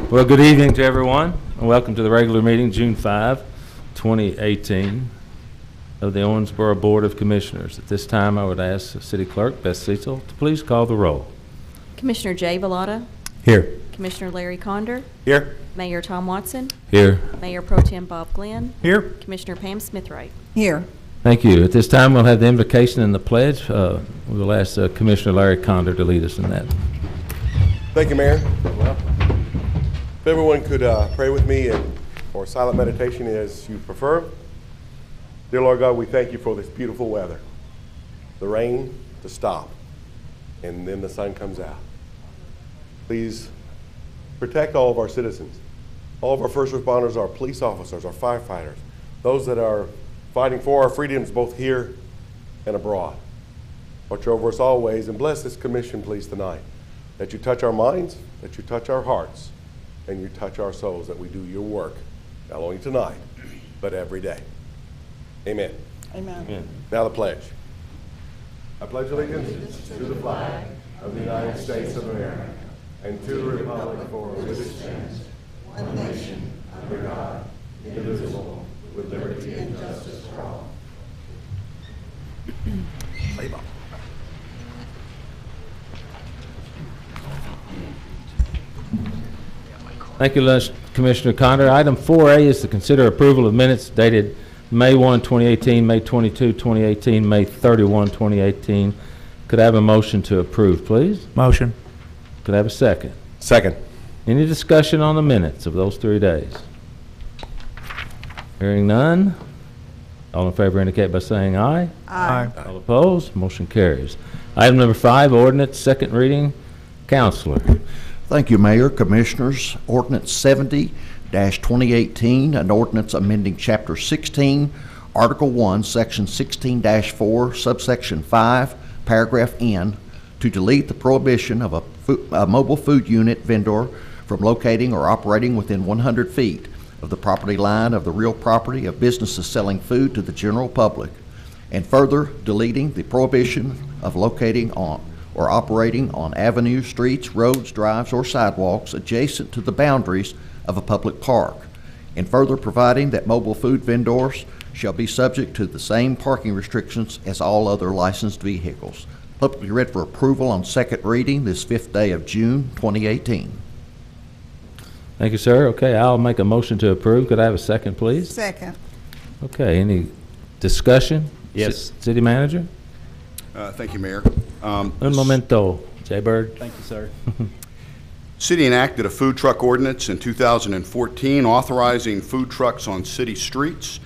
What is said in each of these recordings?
Well, good evening to everyone, and welcome to the regular meeting, June 5, 2018, of the Owensboro Board of Commissioners. At this time, I would ask the City Clerk, Beth Cecil, to please call the roll. Commissioner Jay Vallada. Here. Commissioner Larry Conder. Here. Mayor Tom Watson. Here. Mayor Pro Tem Bob Glenn. Here. Commissioner Pam Smithwright. Here. Thank you. At this time, we'll have the invocation and the pledge. We will ask Commissioner Larry Conder to lead us in that. Thank you, Mayor. If everyone could pray with me or silent meditation as you prefer. Dear Lord God, we thank you for this beautiful weather. The rain to stop, and then the sun comes out. Please protect all of our citizens, all of our first responders, our police officers, our firefighters, those that are fighting for our freedoms both here and abroad. Watch over us always, and bless this commission, please, tonight. That you touch our minds, that you touch our hearts, and you touch our souls, that we do your work, not only tonight, but every day. Amen. Amen. Amen. Now the pledge. I pledge allegiance to the flag of the United States of America and to the republic for which it stands, one nation, under God, indivisible, with liberty and justice for all. Thank you, Commissioner Conder. Item 4A is to consider approval of minutes dated May 1, 2018, May 22, 2018, May 31, 2018. Could I have a motion to approve, please? Motion. Could I have a second? Second. Any discussion on the minutes of those 3 days? Hearing none. All in favor indicate by saying aye. Aye. All opposed, motion carries. Item number 5, ordinance, second reading. Counselor. Thank you, Mayor, Commissioners. Ordinance 70-2018, an ordinance amending Chapter 16, Article 1, Section 16-4, Subsection 5, Paragraph N, to delete the prohibition of a mobile food unit vendor from locating or operating within 100 feet of the property line of the real property of businesses selling food to the general public, and further deleting the prohibition of locating on or operating on avenues, streets, roads, drives, or sidewalks adjacent to the boundaries of a public park, and further providing that mobile food vendors shall be subject to the same parking restrictions as all other licensed vehicles. Publicly read for approval on second reading this 5th day of June, 2018. Thank you, sir. Okay, I'll make a motion to approve. Could I have a second, please? Second. Okay, any discussion? Yes. City Manager? Thank you, Mayor. Un momento, Jay Bird. Thank you, sir. City enacted a food truck ordinance in 2014 authorizing food trucks on city streets.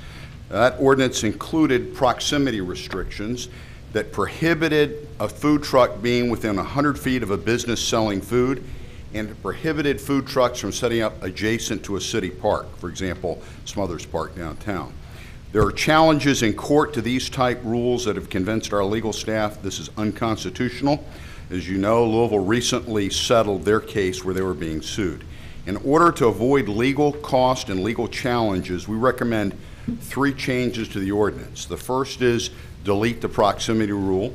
That ordinance included proximity restrictions that prohibited a food truck being within 100 feet of a business selling food, and prohibited food trucks from setting up adjacent to a city park, for example, Smothers Park downtown. There are challenges in court to these type rules that have convinced our legal staff this is unconstitutional. As you know, Louisville recently settled their case where they were being sued. In order to avoid legal cost and legal challenges, we recommend 3 changes to the ordinance. The first is delete the proximity rule.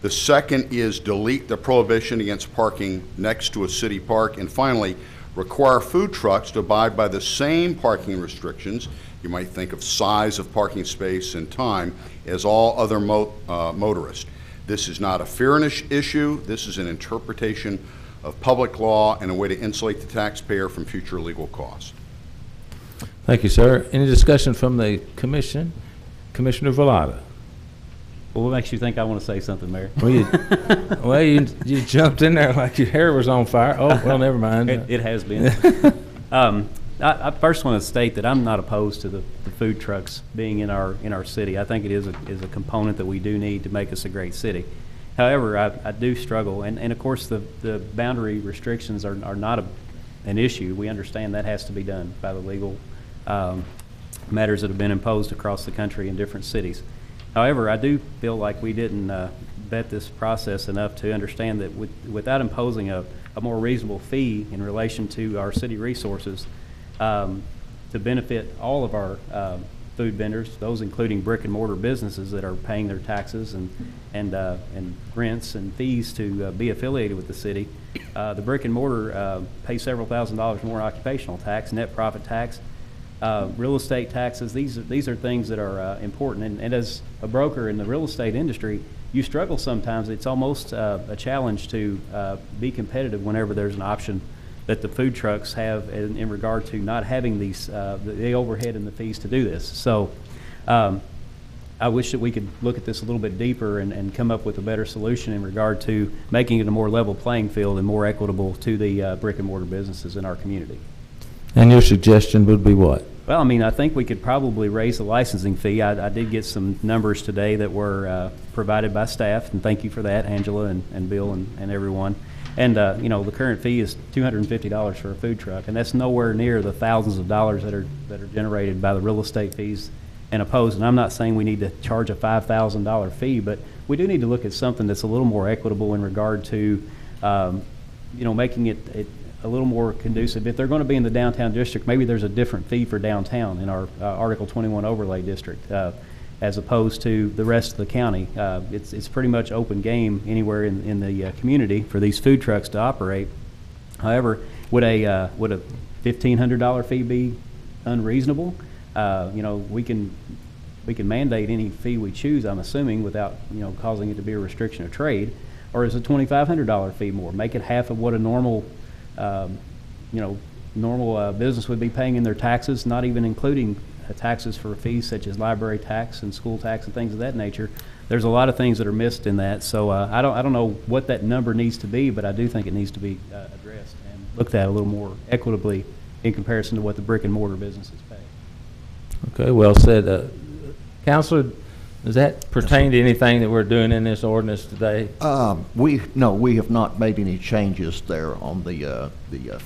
The second is delete the prohibition against parking next to a city park. And finally, require food trucks to abide by the same parking restrictions, you might think of size of parking space and time, as all other motorists. This is not a fairness issue. This is an interpretation of public law and a way to insulate the taxpayer from future legal costs. Thank you, sir. Any discussion from the commission? Commissioner Vallada. Well, what makes you think I want to say something, Mayor? Well, you jumped in there like your hair was on fire. Oh, well, never mind. It has been. I first want to state that I'm not opposed to the food trucks being in our city. I think it is a component that we do need to make us a great city. However, I do struggle, and of course the boundary restrictions are not an issue. We understand that has to be done by the legal matters that have been imposed across the country in different cities. However, I do feel like we didn't vet this process enough to understand that without imposing a more reasonable fee in relation to our city resources, to benefit all of our food vendors, those including brick and mortar businesses that are paying their taxes and rents and fees to be affiliated with the city. The brick and mortar pay several $1,000s more occupational tax, net profit tax, real estate taxes. These are things that are important. And as a broker in the real estate industry, you struggle sometimes. It's almost a challenge to be competitive whenever there's an option that the food trucks have in regard to not having these the overhead and the fees to do this. So I wish that we could look at this a little bit deeper and come up with a better solution in regard to making it a more level playing field and more equitable to the brick and mortar businesses in our community. And your suggestion would be what? Well, I mean, I think we could probably raise the licensing fee. I did get some numbers today that were provided by staff, and thank you for that, Angela and Bill and everyone. And, you know, the current fee is $250 for a food truck, and that's nowhere near the thousands of dollars that are generated by the real estate fees and opposed. And I'm not saying we need to charge a $5,000 fee, but we do need to look at something that's a little more equitable in regard to, you know, making it a little more conducive. If they're going to be in the downtown district, maybe there's a different fee for downtown in our Article 21 overlay district. As opposed to the rest of the county. It's pretty much open game anywhere in the community for these food trucks to operate. However, would a $1,500 fee be unreasonable? You know, we can mandate any fee we choose, I'm assuming, without, you know, causing it to be a restriction of trade. Or is a $2,500 fee more? Make it half of what a normal business would be paying in their taxes, not even including taxes for fees such as library tax and school tax and things of that nature. There's a lot of things that are missed in that. So I don't know what that number needs to be, but I do think it needs to be addressed and looked at a little more equitably in comparison to what the brick and mortar businesses pay. Okay, well said. Counselor, does that pertain to anything that we're doing in this ordinance today? We have not made any changes there on the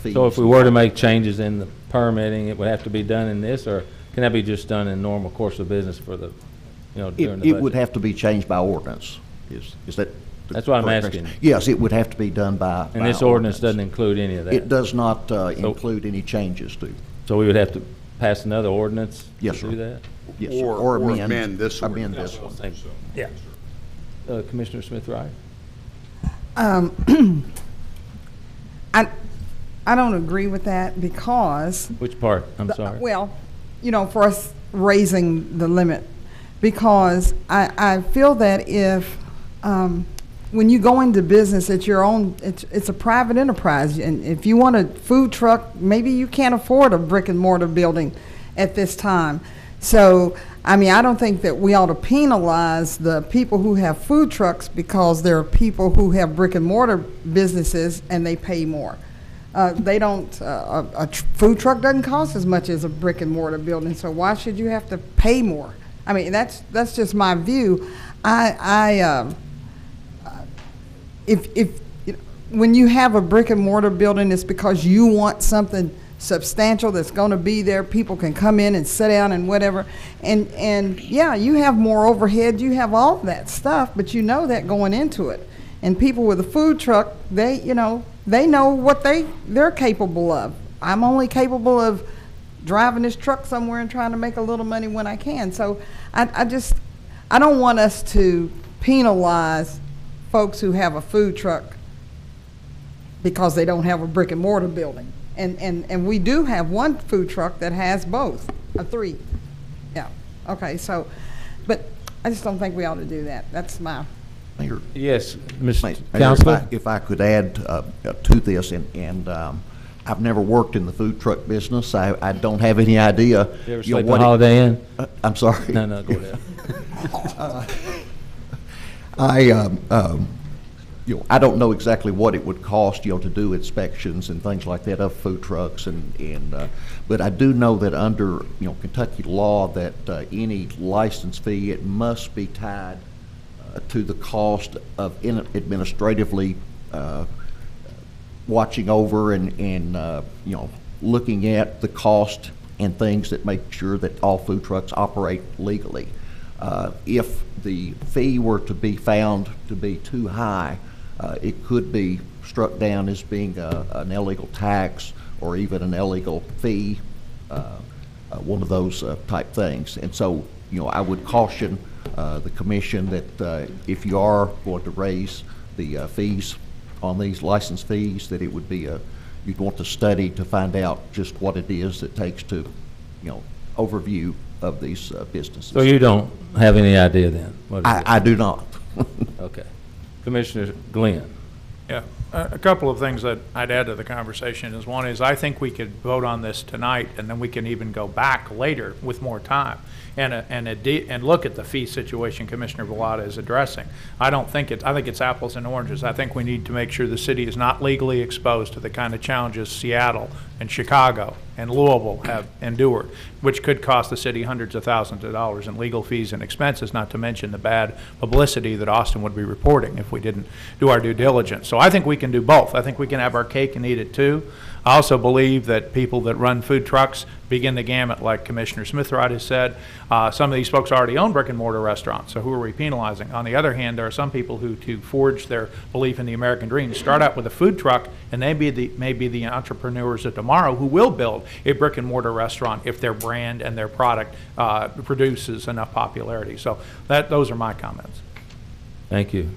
fees. So if we were to make changes in the permitting, it would have to be done in this, or can that be just done in normal course of business for the, you know, during the budget? It would have to be changed by ordinance. Is that? That's what I'm asking. Yes, it would have to be done by And this ordinance doesn't include any of that? It does not include any changes to. So we would have to pass another ordinance Yes, to do sir. that? Yes, sir. Or amend this Amend ordinance. this one. Same. Yeah. Commissioner Smith-Wright? I don't agree with that because, Which part? I'm sorry. well, you know, for us raising the limit, because I feel that if, when you go into business at your own, it's a private enterprise, and if you want a food truck, maybe you can't afford a brick and mortar building at this time. So, I mean, I don't think that we ought to penalize the people who have food trucks because there are people who have brick and mortar businesses and they pay more. They don't, a food truck doesn't cost as much as a brick and mortar building, so why should you have to pay more? I mean, that's just my view. If when you have a brick and mortar building, it's because you want something substantial that's going to be there. People can come in and sit down and whatever. And yeah, you have more overhead. You have all that stuff, but you know that going into it. And people with a food truck, they know what they're capable of. I'm only capable of driving this truck somewhere and trying to make a little money when I can. So I don't want us to penalize folks who have a food truck because they don't have a brick and mortar building. And we do have one food truck that has both, three. Yeah, okay, so, but I just don't think we ought to do that. That's my. Mayor, Yes, Mr. Mayor, Counselor? if I could add to this, and I've never worked in the food truck business. I don't have any idea. You ever know, sleep in what a Holiday Inn? I'm sorry. No, go ahead. I don't know exactly what it would cost, to do inspections and things like that of food trucks, but I do know that under, Kentucky law that any license fee, it must be tied to the cost of administratively watching over and looking at the cost and things that make sure that all food trucks operate legally. If the fee were to be found to be too high, it could be struck down as being an illegal tax or even an illegal fee. one of those type things. And so, I would caution the commission that if you are going to raise the fees on these license fees, that it would be you'd want to study to find out just what it is that takes to, overview of these businesses. So you don't have any idea then? What it is? I do not. Okay. Commissioner Glenn. Yeah, a couple of things that I'd add to the conversation is, one is I think we could vote on this tonight, and then we can even go back later with more time and look at the fee situation Commissioner Vallada is addressing. I think it's apples and oranges. I think we need to make sure the city is not legally exposed to the kind of challenges Seattle and Chicago and Louisville have endured, which could cost the city hundreds of thousands of dollars in legal fees and expenses, not to mention the bad publicity that Austin would be reporting if we didn't do our due diligence. So I think we can do both. I think we can have our cake and eat it too. I also believe that people that run food trucks begin the gamut, like Commissioner Smithright has said. Some of these folks already own brick and mortar restaurants, so who are we penalizing? On the other hand, there are some people who, to forge their belief in the American dream, start out with a food truck, and they may be the entrepreneurs of tomorrow who will build a brick and mortar restaurant if their brand and their product produces enough popularity. So those are my comments. Thank you.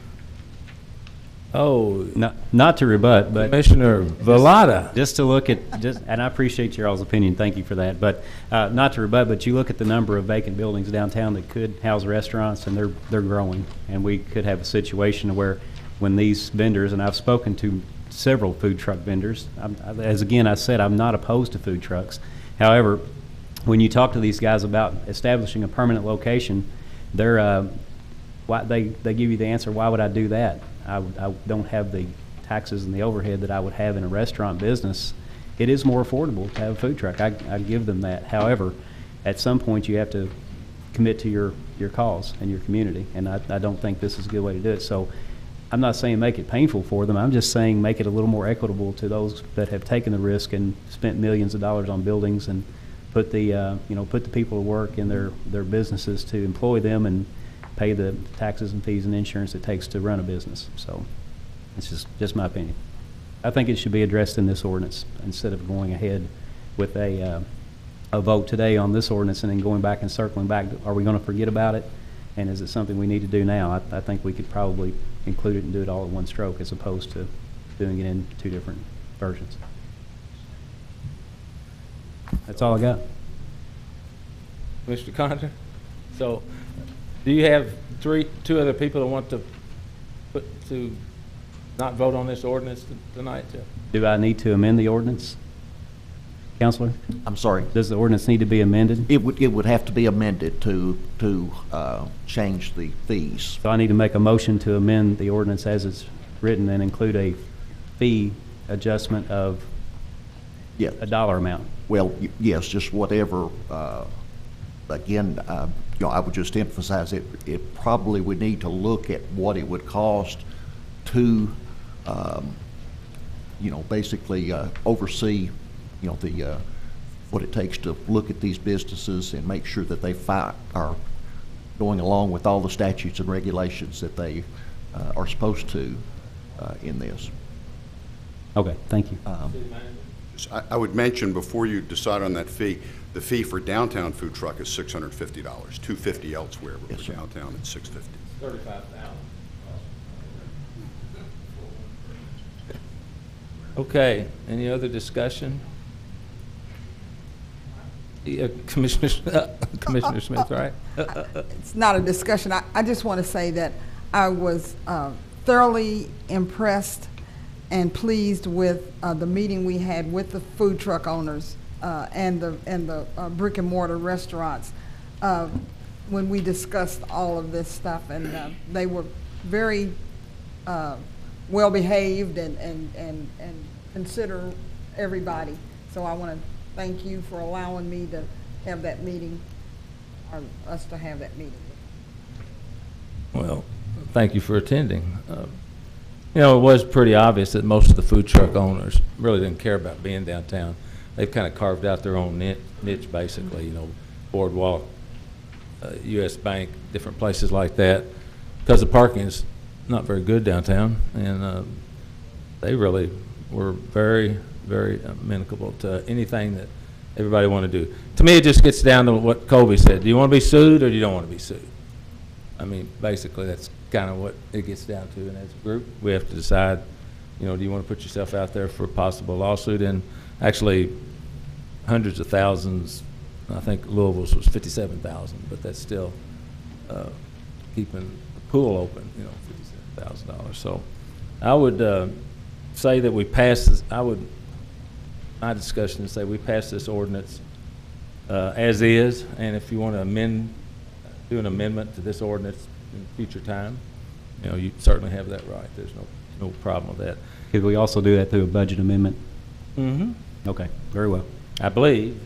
Oh, Not to rebut, but Commissioner Vallada. just to look at, and I appreciate your all's opinion, thank you for that, but not to rebut, but you look at the number of vacant buildings downtown that could house restaurants, and they're growing, and we could have a situation where when these vendors, and I've spoken to several food truck vendors, as again I said, I'm not opposed to food trucks. However, when you talk to these guys about establishing a permanent location, they give you the answer, why would I do that? I don't have the taxes and the overhead that I would have in a restaurant business. It is more affordable to have a food truck. I give them that. However, at some point you have to commit to your cause and your community, and I don't think this is a good way to do it. So I'm not saying make it painful for them. I'm just saying make it a little more equitable to those that have taken the risk and spent millions of dollars on buildings and put the people to work in their businesses to employ them and pay the taxes and fees and insurance it takes to run a business. So it's just my opinion. I think it should be addressed in this ordinance instead of going ahead with a vote today on this ordinance and then going back and circling back. Are we going to forget about it? And is it something we need to do now? I think we could probably include it and do it all at one stroke as opposed to doing it in two different versions. That's all I got. Mr. Condon? So, do you have two other people that want to not vote on this ordinance tonight? Do I need to amend the ordinance, Counselor? I'm sorry. Does the ordinance need to be amended? It would have to be amended to change the fees. So I need to make a motion to amend the ordinance as it's written and include a fee adjustment of Yes. a dollar amount. Well, yes, just whatever. Again, I would just emphasize it probably would need to look at what it would cost to, basically oversee, what it takes to look at these businesses and make sure that they are going along with all the statutes and regulations that they are supposed to in this. Okay, thank you. I would mention before you decide on that fee, the fee for downtown food truck is $650, $250 elsewhere, but Yes, for sir. downtown it's $650. 35,000. Okay, any other discussion? Yeah, Commissioner Smith, right? It's not a discussion. I just want to say that I was thoroughly impressed and pleased with the meeting we had with the food truck owners and the brick and mortar restaurants when we discussed all of this stuff, and they were very well behaved and consider everybody. So I want to thank you for allowing me to have that meeting, or us to have that meeting. Well, thank you for attending. It was pretty obvious that most of the food truck owners really didn't care about being downtown. They've kind of carved out their own niche, basically, Boardwalk, U.S. Bank, different places like that, because the parking is not very good downtown, and they really were very, very amenable to anything that everybody want to do. To me, it just gets down to what Colby said. Do you want to be sued or do you don't want to be sued? I mean, basically, that's kind of what it gets down to. And as a group, we have to decide, you know, do you want to put yourself out there for a possible lawsuit? And actually, hundreds of thousands, I think Louisville's was 57,000, but that's still keeping the pool open, you know, $57,000. So I would say that we pass this, my discussion is say we pass this ordinance as is, and if you want to do an amendment to this ordinance in future time, you know, you certainly have that right. There's no problem with that. Could we also do that through a budget amendment? Mm-hmm. Okay, very well. I believe.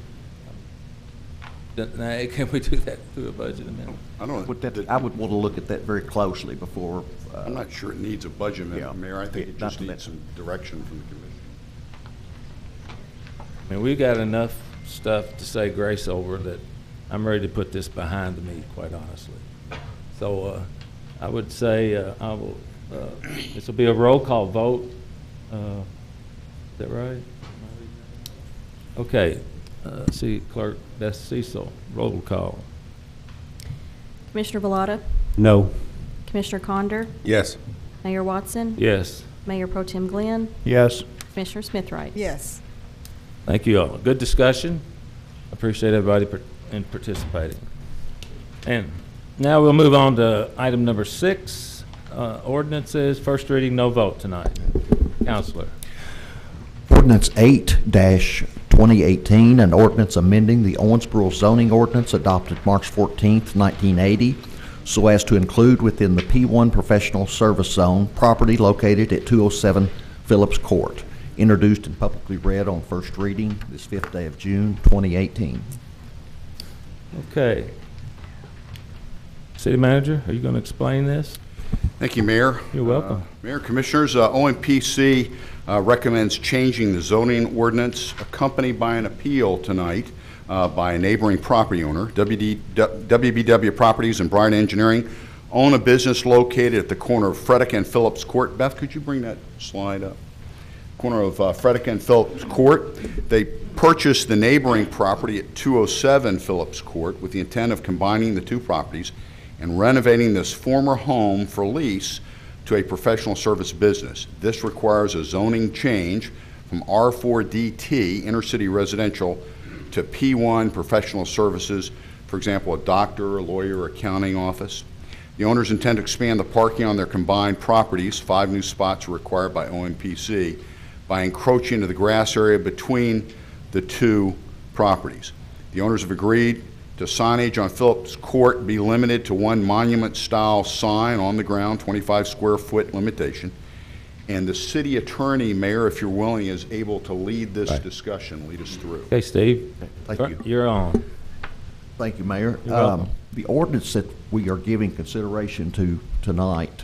Can we do that through a budget amendment? I don't, I would want to look at that very closely before. I'm not sure it needs a budget amendment, Yeah. Mayor. I think it Not just to needs that. some direction from the commission. I mean, we've got enough stuff to say grace over that I'm ready to put this behind me, quite honestly. So I would say this will be a roll call vote. Is that right? Okay. See Clerk Beth Cecil, roll call. Commissioner Villada, No. Commissioner Condor, Yes. Mayor Watson, Yes. Mayor Pro Tem Glenn, Yes. Commissioner Smithwright. Yes. Thank you all. Good discussion. Appreciate everybody in participating. And now we'll move on to item number 6, ordinances. First reading, no vote tonight. Counselor. Ordinance 8-2018, an ordinance amending the Owensboro zoning ordinance adopted March 14th, 1980, so as to include within the P1 professional service zone property located at 207 Phillips Court, introduced and publicly read on first reading this 5th day of June, 2018. Okay. City Manager, are you going to explain this? Thank you, Mayor. You're welcome. Mayor, Commissioners, OMPC recommends changing the zoning ordinance accompanied by an appeal tonight by a neighboring property owner. WBW Properties and Bryan Engineering own a business located at the corner of Frederick and Phillips Court. Beth, could you bring that slide up? Corner of Frederick and Phillips Court. They purchased the neighboring property at 207 Phillips Court with the intent of combining the two properties and renovating this former home for lease to a professional service business. This requires a zoning change from R4DT, inner city residential, to P1 professional services, for example, a doctor, a lawyer, accounting office. The owners intend to expand the parking on their combined properties. 5 new spots are required by OMPC by encroaching into the grass area between the two properties. The owners have agreed to signage on Phillips Court be limited to 1 monument-style sign on the ground, 25 square foot limitation. And the city attorney, Mayor, if you're willing, is able to lead this discussion, lead us through. Okay, Steve. Thank you. You're on. Thank you, Mayor. You're welcome. The ordinance that we are giving consideration to tonight,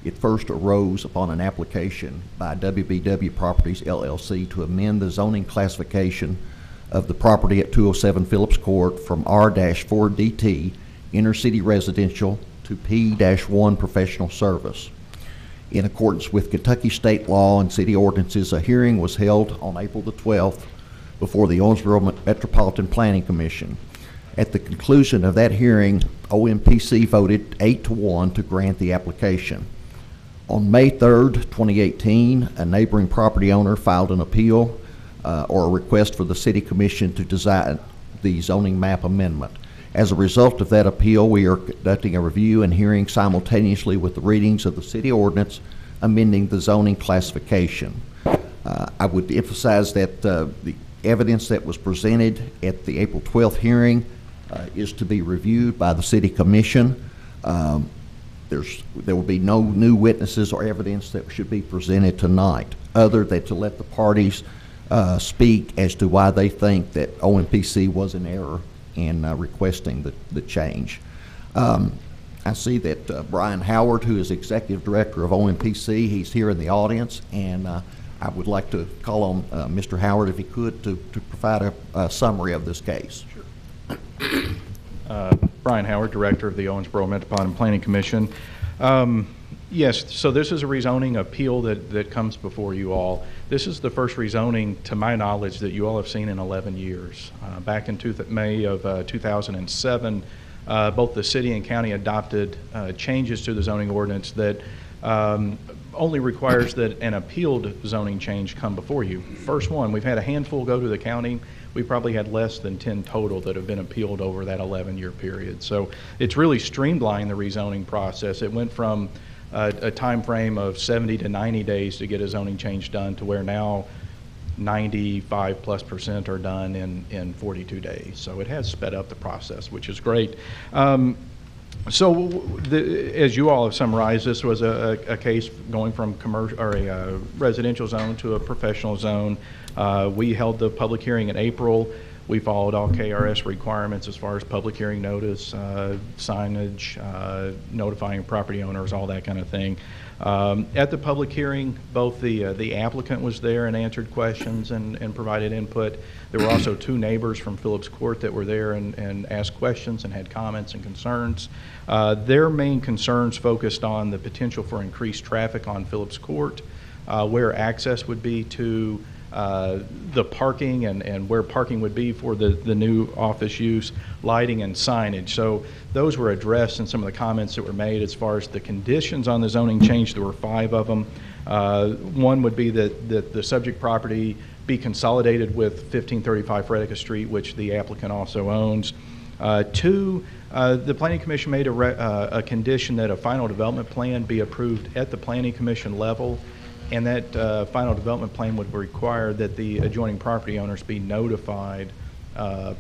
it first arose upon an application by WBW Properties LLC to amend the zoning classification of the property at 207 Phillips Court from R-4DT, inner city residential, to P-1 professional service. In accordance with Kentucky state law and city ordinances, a hearing was held on April the 12th before the Owensboro Metropolitan Planning Commission. At the conclusion of that hearing, OMPC voted 8-1 to grant the application. On May 3rd, 2018, a neighboring property owner filed an appeal or a request for the City Commission to design the zoning map amendment. As a result of that appeal, we are conducting a review and hearing simultaneously with the readings of the city ordinance amending the zoning classification. I would emphasize that the evidence that was presented at the April 12th hearing is to be reviewed by the City Commission. There will be no new witnesses or evidence that should be presented tonight, other than to let the parties speak as to why they think that OMPC was in error in requesting the change. I see that Brian Howard, who is Executive Director of OMPC, he's here in the audience, and I would like to call on Mr. Howard, if he could, to provide a summary of this case. Brian Howard, Director of the Owensboro Metropolitan Planning Commission. Yes, so this is a rezoning appeal that comes before you all. This is the first rezoning, to my knowledge, that you all have seen in 11 years. Back in May of 2007, both the city and county adopted changes to the zoning ordinance that only requires that an appealed zoning change come before you. First one, we've had a handful go to the county. We probably had less than 10 total that have been appealed over that 11-year period. So it's really streamlined the rezoning process. It went from a time frame of 70 to 90 days to get a zoning change done to where now 95+% are done in 42 days. So it has sped up the process, which is great. As you all have summarized, this was a case going from commercial or a residential zone to a professional zone. We held the public hearing in April. We followed all KRS requirements as far as public hearing notice, signage, notifying property owners, all that kind of thing. At the public hearing, both the applicant was there and answered questions and provided input. There were also two neighbors from Phillips Court that were there and asked questions and had comments and concerns. Their main concerns focused on the potential for increased traffic on Phillips Court, where access would be to the parking and where parking would be for the new office use, lighting and signage. So those were addressed in some of the comments that were made. As far as the conditions on the zoning change, there were 5 of them. One would be that the subject property be consolidated with 1535 Frederica Street, which the applicant also owns. 2, the Planning Commission made a condition that a final development plan be approved at the Planning Commission level, and that final development plan would require that the adjoining property owners be notified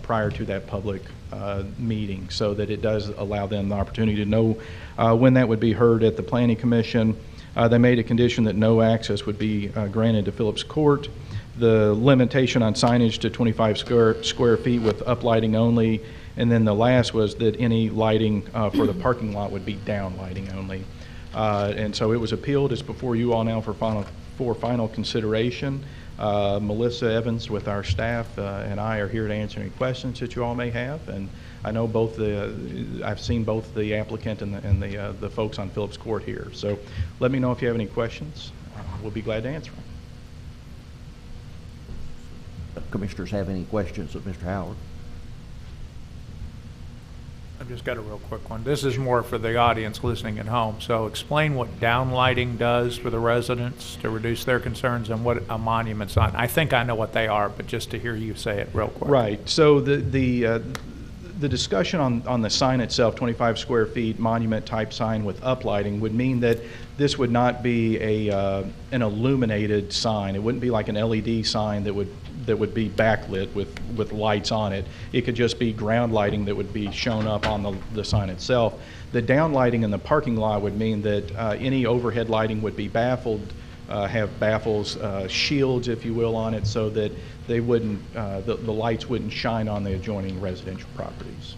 prior to that public meeting, so that it does allow them the opportunity to know when that would be heard at the Planning Commission. They made a condition that no access would be granted to Phillips Court. The limitation on signage to 25 square feet with uplighting only. And then the last was that any lighting for the parking lot would be down lighting only. And so it was appealed. It's before you all now for final consideration. Melissa Evans with our staff and I are here to answer any questions that you all may have. And I know I've seen both the applicant and the folks on Phillips Court here. So let me know if you have any questions. We'll be glad to answer them. Commissioners have any questions of Mr. Howard? I've just got a real quick one. This is more for the audience listening at home. So explain what downlighting does for the residents to reduce their concerns and what a monument sign. I think I know what they are, but just to hear you say it real quick. Right. So the discussion on the sign itself, 25 square feet monument type sign with uplighting, would mean that this would not be an illuminated sign. It wouldn't be like an LED sign that would be backlit with lights on it. It could just be ground lighting that would be shown up on the sign itself. The downlighting in the parking lot would mean that any overhead lighting would be baffled, have baffles, shields, if you will, on it, so that they wouldn't, the lights wouldn't shine on the adjoining residential properties.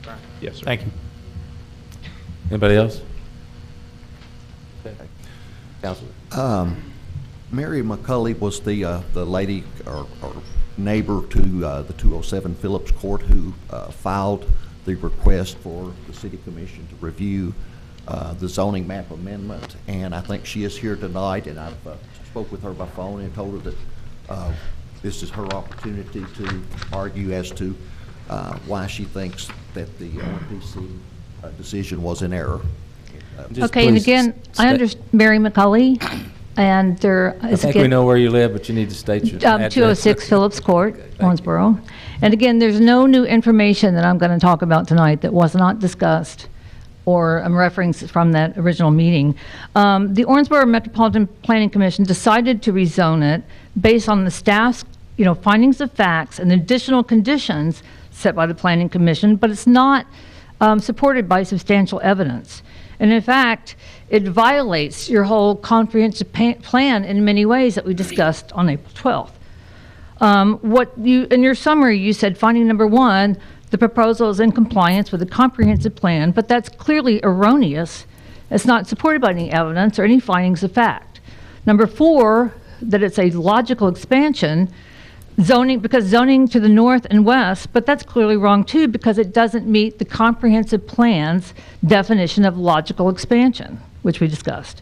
Right. Yes, sir. Thank you. Anybody else? Councilman. Mary McCulley was the lady or neighbor to the 207 Phillips Court who filed the request for the City Commission to review the zoning map amendment, and I think she is here tonight, and I've spoke with her by phone and told her that this is her opportunity to argue as to why she thinks that the OMPC decision was in error. Okay, and again, I understand, Mary McCulley, and there is I think we know where you live, but you need to state your address. 206 Phillips Court, Owensboro. And again, there's no new information that I'm going to talk about tonight that was not discussed or reference from that original meeting. The Owensboro Metropolitan Planning Commission decided to rezone it based on the staff's findings of facts and additional conditions set by the Planning Commission, but it's not supported by substantial evidence. And in fact, it violates your whole comprehensive plan in many ways that we discussed on April 12th. In your summary, you said finding number 1, the proposal is in compliance with the comprehensive plan, but that's clearly erroneous. It's not supported by any evidence or any findings of fact. Number 4, that it's a logical expansion, because zoning to the north and west, but that's clearly wrong too, because it doesn't meet the comprehensive plan's definition of logical expansion, which we discussed.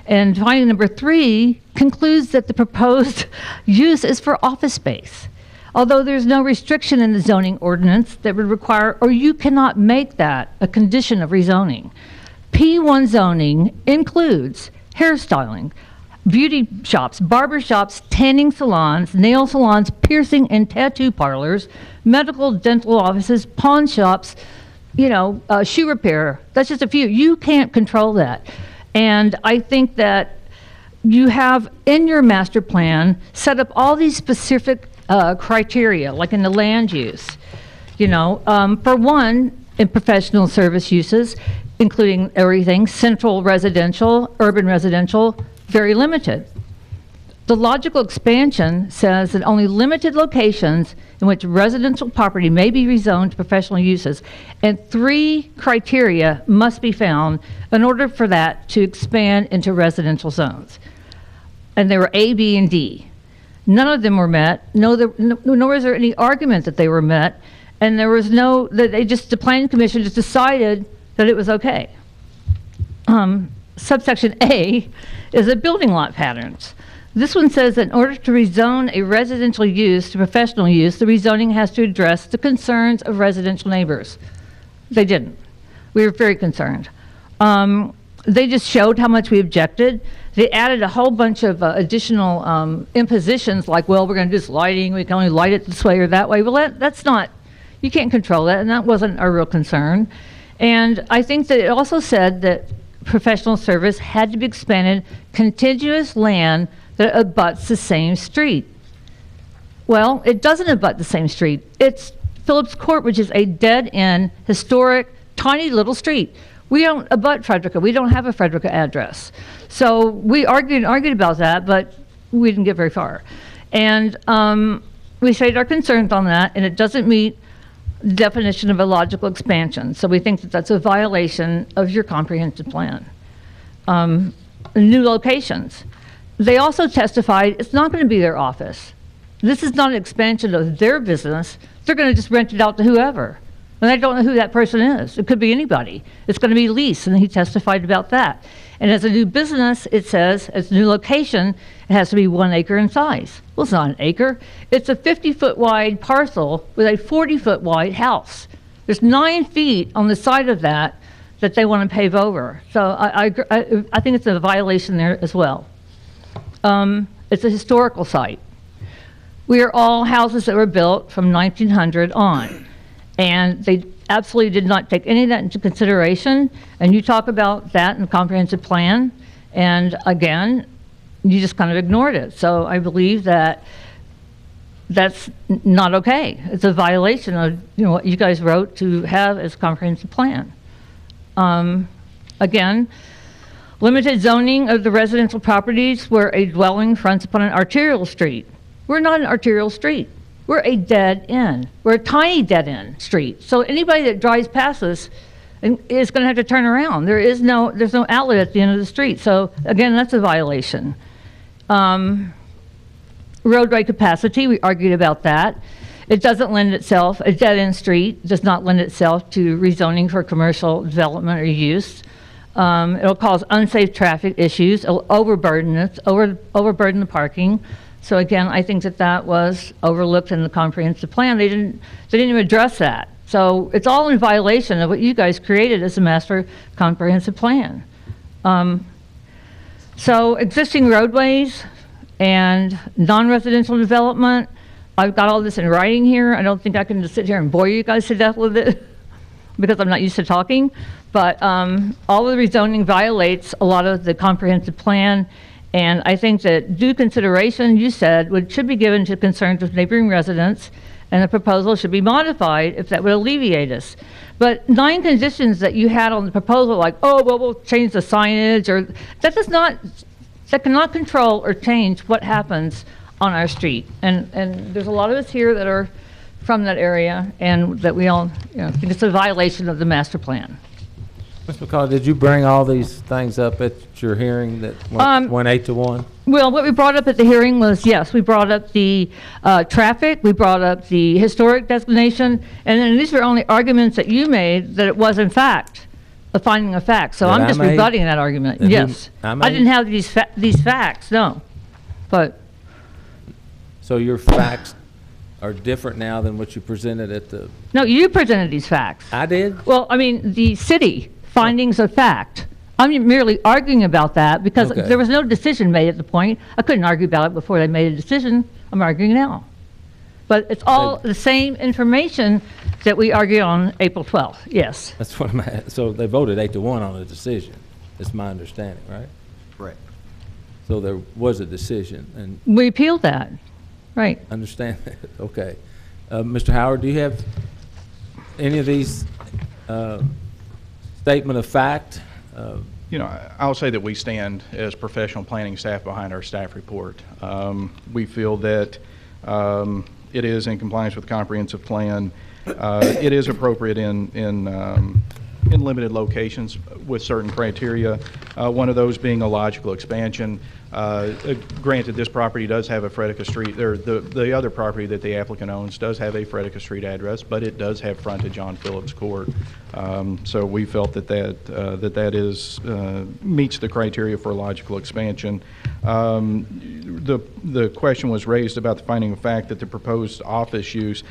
And finding number 3 concludes that the proposed use is for office space, although there's no restriction in the zoning ordinance that would require, or you cannot make that a condition of rezoning. P1 zoning includes hairstyling, beauty shops, barber shops, tanning salons, nail salons, piercing and tattoo parlors, medical, dental offices, pawn shops, shoe repair. That's just a few. You can't control that. And I think that you have in your master plan set up all these specific criteria, like in the land use. For one, in professional service uses, including everything, central residential, urban residential, very limited. The logical expansion says that only limited locations in which residential property may be rezoned to professional uses, and 3 criteria must be found in order for that to expand into residential zones. And they were A, B, and D. None of them were met. Nor was there any argument that they were met, and there was the Planning Commission just decided that it was okay. Subsection A is a building lot patterns. This one says that in order to rezone a residential use to professional use, the rezoning has to address the concerns of residential neighbors. They didn't. We were very concerned. They just showed how much we objected. They added a whole bunch of additional impositions, like, well, we're going to do this lighting, we can only light it this way or that way. Well, that's not, you can't control that, and that wasn't our real concern. And I think that it also said that professional service had to be expanded contiguous land that abuts the same street. Well, it doesn't abut the same street. It's Phillips Court, which is a dead-end, historic, tiny little street. We don't abut Frederica. We don't have a Frederica address. So we argued about that, but we didn't get very far. And we stated our concerns on that, and it doesn't meet the definition of a logical expansion. So we think that that's a violation of your comprehensive plan. New locations. They also testified it's not going to be their office. This is not an expansion of their business. They're going to just rent it out to whoever. And I don't know who that person is. It could be anybody. It's going to be leased, and he testified about that. And as a new business, it says, as a new location, it has to be 1 acre in size. Well, it's not an acre. It's a 50-foot wide parcel with a 40-foot wide house. There's 9 feet on the side of that they want to pave over. So I think it's a violation there as well. It's a historical site. We are all houses that were built from 1900 on, and they absolutely did not take any of that into consideration. And you talk about that in the comprehensive plan, and again, you just kind of ignored it. So I believe that that's not okay. It's a violation of what you guys wrote to have as a comprehensive plan. Again, limited zoning of the residential properties where a dwelling fronts upon an arterial street. We're not an arterial street. We're a dead end. We're a tiny dead end street. So anybody that drives past us is going to have to turn around. There's no outlet at the end of the street. So again, that's a violation. Roadway capacity, we argued about that. It doesn't lend itself, a dead end street does not lend itself to rezoning for commercial development or use. It'll cause unsafe traffic issues. It'll overburden the parking. So again, I think that was overlooked in the comprehensive plan. They didn't even address that. So it's all in violation of what you guys created as a master comprehensive plan. So existing roadways and non-residential development, I've got all this in writing here. I don't think I can just sit here and bore you guys to death with it because I'm not used to talking. But all of the rezoning violates a lot of the comprehensive plan. And I think that due consideration, you said, should be given to concerns of neighboring residents, and the proposal should be modified if that would alleviate us. But 9 conditions that you had on the proposal, like, oh, well, we'll change the signage, or that cannot control or change what happens on our street. And there's a lot of us here that are from that area, and that we all think it's a violation of the master plan. Ms. McCall, did you bring all these things up at your hearing that went 8 to 1? Well, what we brought up at the hearing was, yes, we brought up the traffic, we brought up the historic designation, and then these were only arguments that you made that it was in fact a finding of fact. So That I'm I just made? rebutting that argument. That who- Yes. I I made? didn't have these facts, no. But So your facts are different now than what you presented at the, no, you presented these facts. I did? Well, I mean, the city findings of fact. I'm merely arguing about that because Okay. there was no decision made at the point. I couldn't argue about it before they made a decision. I'm arguing now. But it's all the same information that we argued on April 12th, yes. That's what I'm at. So they voted 8-1 on the decision. That's my understanding, right? Correct. So there was a decision, and We appealed that, right. understand that, okay. Mr. Howard, do you have any of these statement of fact? You know, I'll say that we stand as professional planning staff behind our staff report. We feel that it is in compliance with the comprehensive plan. It is appropriate in limited locations with certain criteria, one of those being a logical expansion. Granted, this property does have a Frederica Street, or the other property that the applicant owns does have a Frederica Street address, but it does have frontage on Phillips Court. So we felt that is meets the criteria for a logical expansion. The question was raised about the finding of fact that the proposed office use,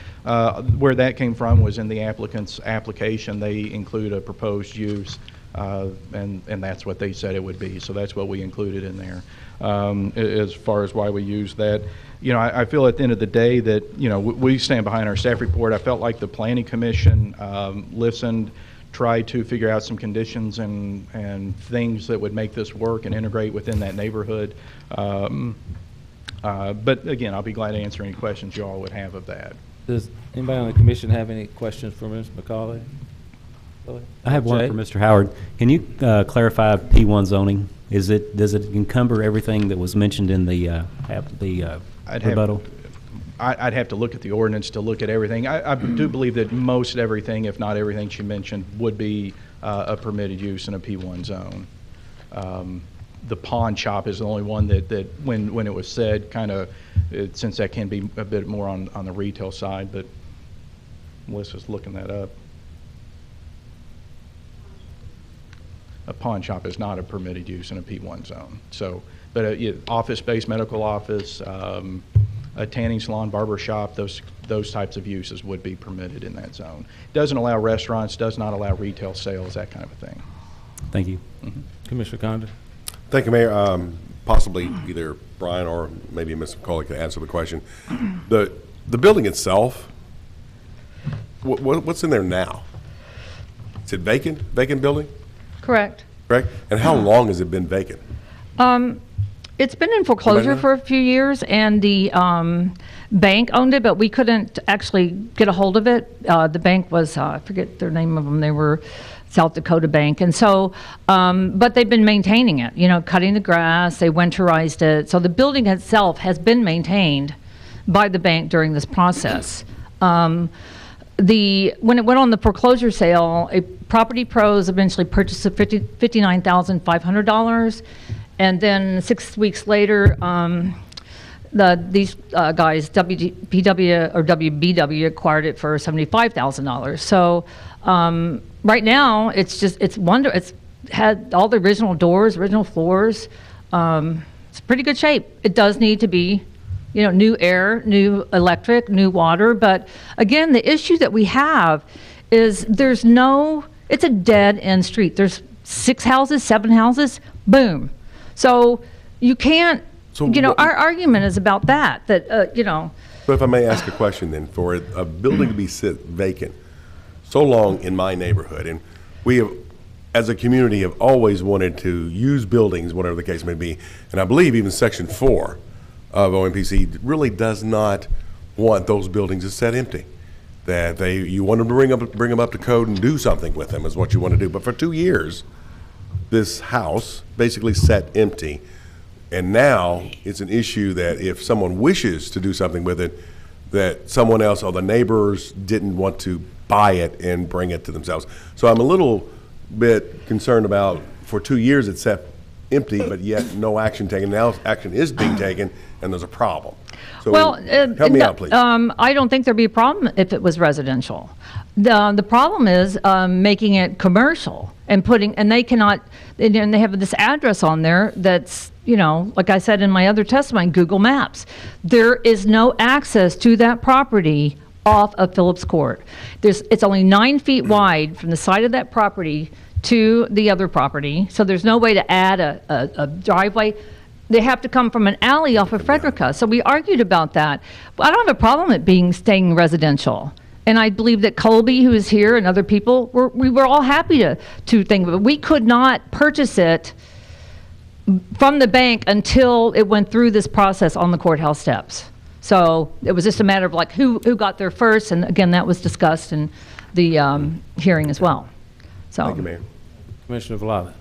where that came from was in the applicant's application. They include a proposed use, and that's what they said it would be. So that's what we included in there. As far as why we use that, you know, I feel at the end of the day that, you know, we stand behind our staff report. I felt like the Planning Commission listened, tried to figure out some conditions and things that would make this work and integrate within that neighborhood. But again, I'll be glad to answer any questions you all would have of that. Does anybody on the commission have any questions for Ms. McCauley? I have one Jay? for Mr. Howard. Can you clarify P1 zoning? Does it encumber everything that was mentioned in the rebuttal? I'd have to look at the ordinance to look at everything. I do believe that most everything, if not everything she mentioned, would be a permitted use in a P1 zone. The pawn shop is the only one that when it was said, kind of, since that can be a bit more on the retail side, but Melissa's looking that up. A pawn shop is not a permitted use in a P1 zone. So, but office space, medical office, a tanning salon, barber shop, those types of uses would be permitted in that zone. Doesn't allow restaurants, does not allow retail sales, that kind of a thing. Thank you. Mm-hmm. Commissioner Condon? Thank you, Mayor. Possibly either Brian or maybe Ms. McCauley could answer the question. The building itself, what's in there now? Is it vacant? Vacant building? Correct. Correct? And how long has it been vacant? It's been in foreclosure for a few years, and the bank owned it, but we couldn't actually get a hold of it. The bank was, I forget their name of them, they were South Dakota Bank. And so, but they've been maintaining it, you know, cutting the grass, they winterized it. So the building itself has been maintained by the bank during this process. When it went on the foreclosure sale, Property Pros eventually purchased it for $59,500, and then 6 weeks later, these guys, PW or WBW, acquired it for $75,000. So right now, it's had all the original doors, original floors. It's pretty good shape. It does need to be, you know, new air, new electric, new water. But again, the issue that we have is it's a dead end street. There's 6 houses, 7 houses, boom. So you can't, our argument is about that, you know. But if I may ask a question then, for a building to be sit vacant so long in my neighborhood, and we have, as a community, have always wanted to use buildings, whatever the case may be, and I believe even Section 4 of OMPC really does not want those buildings to sit empty. That you want them to bring them up to code and do something with them is what you want to do. But for 2 years, this house basically sat empty, and now it's an issue that if someone wishes to do something with it, that someone else or the neighbors didn't want to buy it and bring it to themselves. So I'm a little bit concerned about, for 2 years it sat empty, but yet no action taken. Now action is being taken, and there's a problem. So Well, help me out, please. I don't think there'd be a problem if it was residential. The problem is making it commercial and and they cannot, and they have this address on there that's, you know, like I said in my other testimony, Google Maps. There is no access to that property off of Phillips Court. It's only 9 feet wide from the side of that property to the other property, so there's no way to add a driveway. They have to come from an alley off of Frederica. So we argued about that. But I don't have a problem it staying residential. And I believe that Colby, who is here, and other people, we were all happy to think of it. We could not purchase it from the bank until it went through this process on the courthouse steps. So it was just a matter of like who got there first, and again, that was discussed in the hearing as well. So. Thank you, Mayor. Commissioner Villada.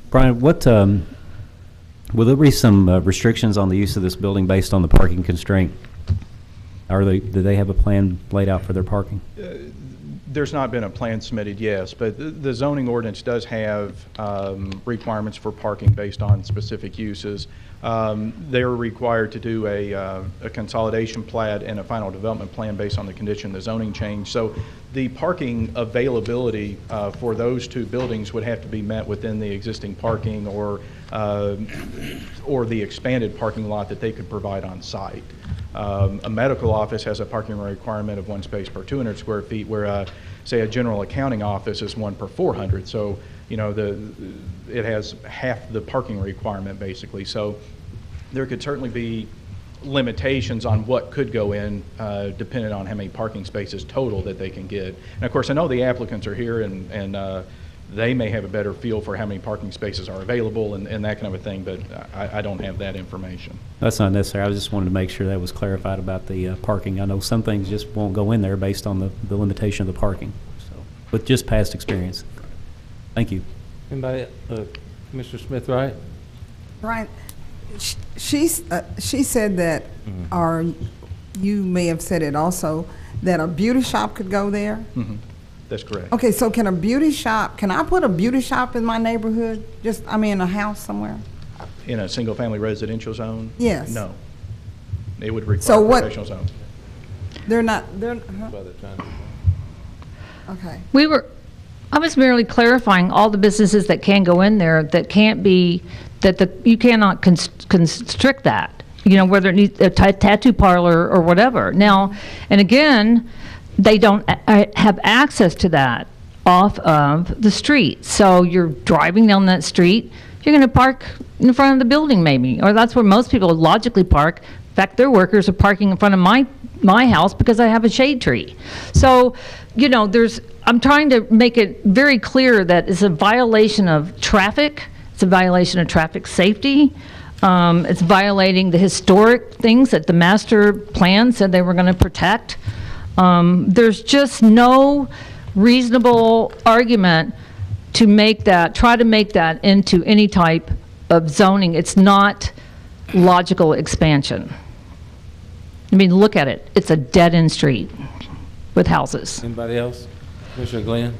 Brian, will there be some restrictions on the use of this building based on the parking constraint? Do they have a plan laid out for their parking? There's not been a plan submitted, yes, but the zoning ordinance does have requirements for parking based on specific uses. They're required to do a consolidation plat and a final development plan based on the condition of the zoning change. So the parking availability for those two buildings would have to be met within the existing parking or the expanded parking lot that they could provide on site. A medical office has a parking requirement of 1 space per 200 square feet, where say a general accounting office is 1 per 400. So, you know, it has half the parking requirement basically. So there could certainly be limitations on what could go in depending on how many parking spaces total that they can get. And of course, I know the applicants are here and they may have a better feel for how many parking spaces are available and that kind of a thing, but I don't have that information. That's not necessary. I just wanted to make sure that was clarified about the parking. I know some things just won't go in there based on the limitation of the parking, so, with just past experience. Thank you. Anybody? Commissioner Smith, right? Brian, she said that, or you may have said it also, that a beauty shop could go there? Mm-hmm. That's correct. Okay, so can I put a beauty shop in my neighborhood? In a house somewhere? In a single-family residential zone? Yes. No. It would require a professional zone. Okay. I was merely clarifying all the businesses that can go in there that can't be, you cannot constrict that, you know, whether it needs a tattoo parlor or whatever. Now, and again, they don't have access to that off of the street. So you're driving down that street, you're going to park in front of the building maybe, or that's where most people logically park. In fact, their workers are parking in front of my house because I have a shade tree. So, you know, I'm trying to make it very clear that it's a violation of traffic, it's a violation of traffic safety, it's violating the historic things that the master plan said they were going to protect. There's just no reasonable argument to try to make that into any type of zoning. It's not logical expansion. I mean, look at it. It's a dead-end street with houses. Anybody else? Commissioner Glenn?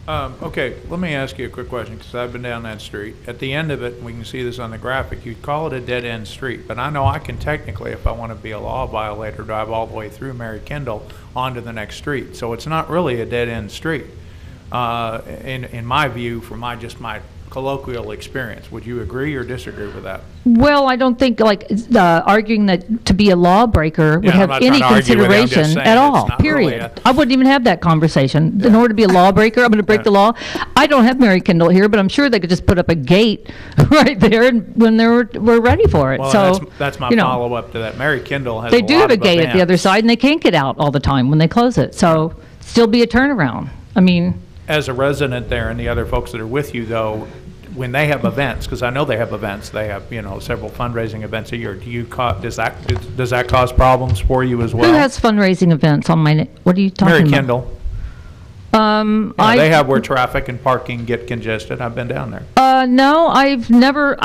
Okay, let me ask you a quick question, because I've been down that street. At the end of it, and we can see this on the graphic, you'd call it a dead-end street, but I know I can technically, if I want to be a law violator, drive all the way through Mary Kendall onto the next street. So it's not really a dead-end street, in my view, from my colloquial experience. Would you agree or disagree with that? Well, I don't think arguing that to be a lawbreaker would have any consideration at all, period. Really I wouldn't even have that conversation. Yeah. In order to be a lawbreaker, I'm going to break the law. I don't have Mary Kendall here, but I'm sure they could just put up a gate right there when we're ready for it. Well, so that's my follow-up to that. Mary Kendall has They do have a gate at the other side, and they can't get out all the time when they close it. So still be a turnaround. I mean, as a resident there and the other folks that are with you, though, when they have events, because I know they have events, they have, you know, several fundraising events a year. Does that cause problems for you as well? Who has fundraising events on what are you talking about? Mary Kendall. They have where traffic and parking get congested. I've been down there. No, I've never.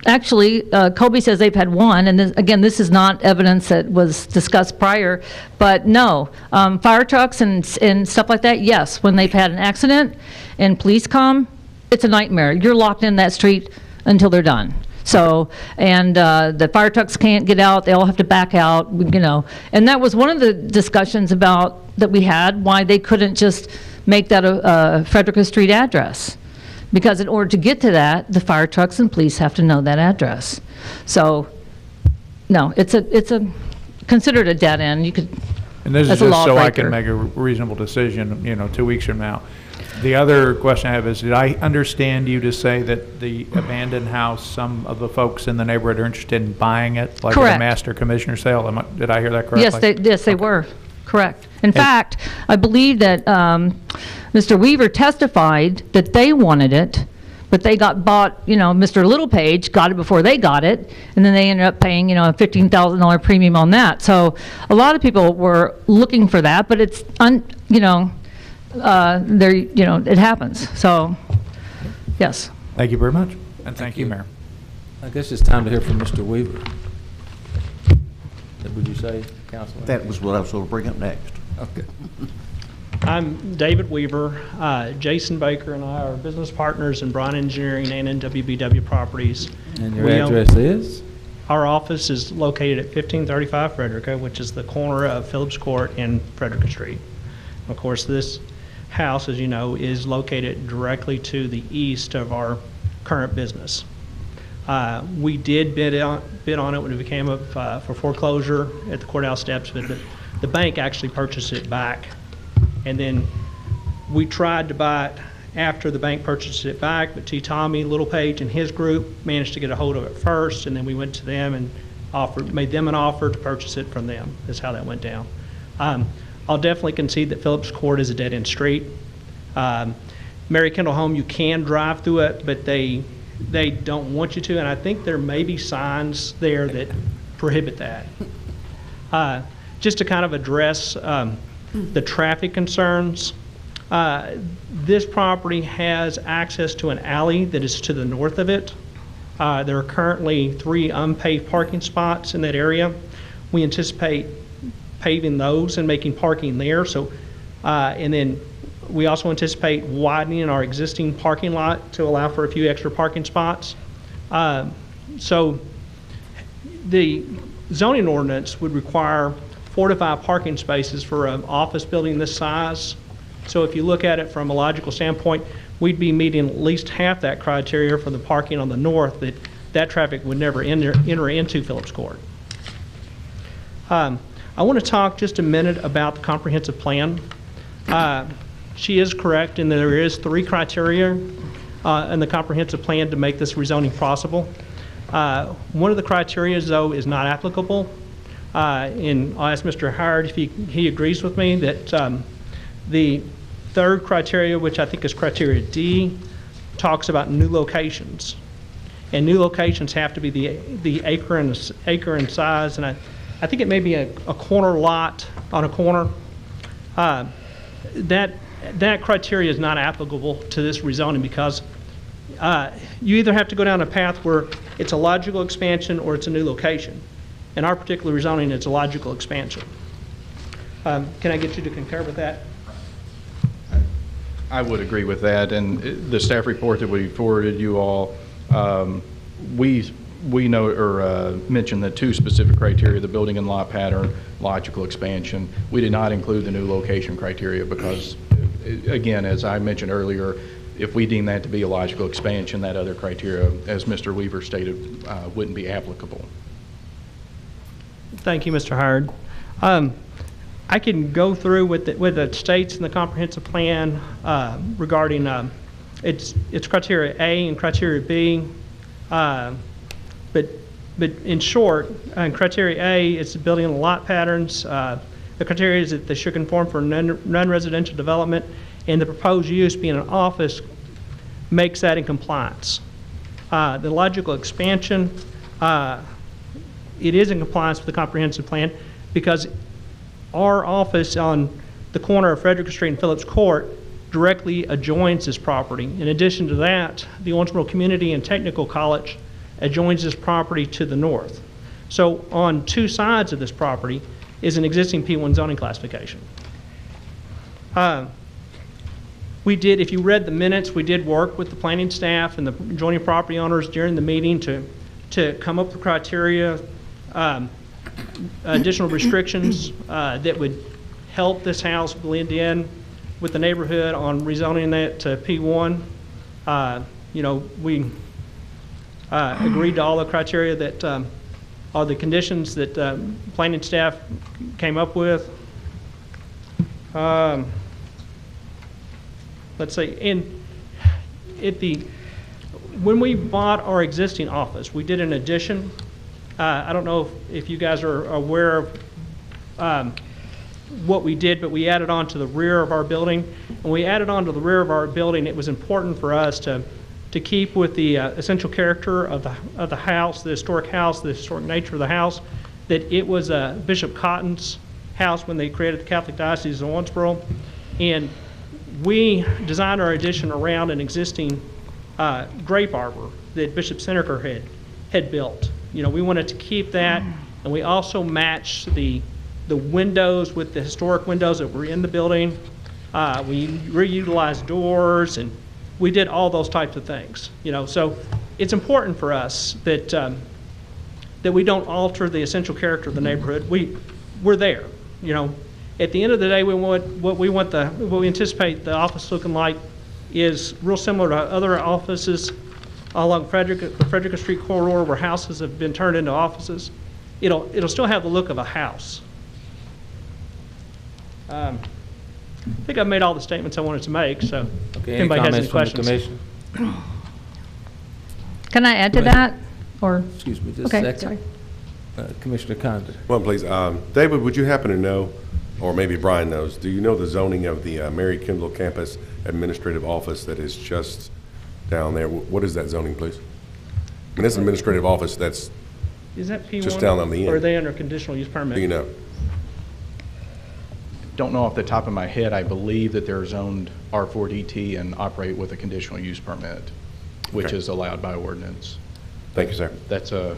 Actually, Colby says they've had one, and again, this is not evidence that was discussed prior, but no. Fire trucks and stuff like that, yes, when they've had an accident and police come, it's a nightmare. You're locked in that street until they're done. So, and the fire trucks can't get out, they all have to back out, you know. And that was one of the discussions that we had, why they couldn't just make that a Frederica Street address. Because in order to get to that, the fire trucks and police have to know that address. So, no, it's considered a dead end. You could, And this is as a just so I can lawbreaker. make a reasonable decision, you know, 2 weeks from now. The other question I have is, did I understand you to say that the abandoned house, some of the folks in the neighborhood are interested in buying it? Like at a Correct. master commissioner sale? Did I hear that correctly? Yes, they were, correct. In fact, I believe that Mr. Weaver testified that they wanted it, but they got bought, you know, Mr. Littlepage got it before they got it, and then they ended up paying, you know, a $15,000 premium on that. So a lot of people were looking for that, but it's, you know, it happens. So, yes. Thank you very much. And thank you, Mayor. I guess it's time to hear from Mr. Weaver. Would you say, Councilman? That was what I was going to bring up next. Okay. I'm David Weaver. Jason Baker and I are business partners in Bryan Engineering and in WBW Properties. And your We own- address is? Our office is located at 1535 Frederica, which is the corner of Phillips Court and Frederica Street. Of course, this house, as you know, is located directly to the east of our current business. We did bid on it when it became up for foreclosure at the courthouse steps, but the bank actually purchased it back. And then we tried to buy it after the bank purchased it back, but T. Tommy Littlepage and his group managed to get a hold of it first, and then we went to them and made them an offer to purchase it from them. That's how that went down. I'll definitely concede that Phillips Court is a dead-end street. Mary Kendall Home, you can drive through it, but they don't want you to, and I think there may be signs there that prohibit that. Just to kind of address the traffic concerns, this property has access to an alley that is to the north of it. There are currently 3 unpaved parking spots in that area. We anticipate paving those and making parking there. So, and then we also anticipate widening our existing parking lot to allow for a few extra parking spots. So the zoning ordinance would require 4 to 5 parking spaces for an office building this size. So if you look at it from a logical standpoint, we'd be meeting at least half that criteria for the parking on the north, that traffic would never enter into Phillips Court. I want to talk just a minute about the comprehensive plan. She is correct in that there is 3 criteria in the comprehensive plan to make this rezoning possible. One of the criteria, though, is not applicable. And I'll ask Mr. Howard if he agrees with me that the 3rd criteria, which I think is criteria D, talks about new locations. And new locations have to be the acre and size, and I think it may be a corner lot on a corner. That criteria is not applicable to this rezoning because you either have to go down a path where it's a logical expansion or it's a new location. In our particular rezoning, it's a logical expansion. Can I get you to concur with that? I would agree with that, and the staff report that we forwarded you all, we know or mentioned the 2 specific criteria: the building and lot pattern, logical expansion. We did not include the new location criteria because, again, as I mentioned earlier, if we deem that to be a logical expansion, that other criteria, as Mr. Weaver stated, wouldn't be applicable. Thank you, Mr. Howard. I can go through with the states in the comprehensive plan regarding its criteria A and criteria B. But in short, criteria A is the building and lot patterns. The criteria is that they should conform for non-residential development, and the proposed use being an office makes that in compliance. The logical expansion, it is in compliance with the comprehensive plan because our office on the corner of Frederica Street and Phillips Court directly adjoins this property. In addition to that, the Owensboro Community and Technical College adjoins this property to the north. So on 2 sides of this property is an existing P1 zoning classification. We did, if you read the minutes, we did work with the planning staff and the adjoining property owners during the meeting to come up with criteria, additional restrictions that would help this house blend in with the neighborhood on rezoning that to P1. You know, we agreed to all the criteria that are the conditions that planning staff came up with. Let's see, when we bought our existing office, we did an addition. I don't know if you guys are aware of what we did, but we added on to the rear of our building. When we added on to the rear of our building, it was important for us to keep with the essential character of the house, the historic nature of the house, that it was Bishop Cotton's house when they created the Catholic Diocese of Owensboro. And we designed our addition around an existing grape arbor that Bishop Seneca had built. You know, we wanted to keep that, and we also matched the windows with the historic windows that were in the building. We reutilized doors, and we did all those types of things. You know, so it's important for us that that we don't alter the essential character of the neighborhood. We're there. You know, at the end of the day, what we anticipate the office looking like is real similar to other offices along the Frederick Street corridor where houses have been turned into offices. It'll still have the look of a house. I think I've made all the statements I wanted to make, so Okay, if anybody has any comments from the questions. commission? Can I add to that? Or, Excuse me, just a okay, second. sorry. Commissioner Condon. One, please. David, would you happen to know, or maybe Brian knows, do you know the zoning of the Mary Kendall Campus Administrative Office that is just down there? What is that zoning, please? I mean, it's an administrative office that's, Is that P1? Just down on the end. Or are they under conditional use permit? do you know? Don't know off the top of my head. I believe that they're zoned R4DT and operate with a conditional use permit, which Okay. is allowed by ordinance. Thank you, sir. That's a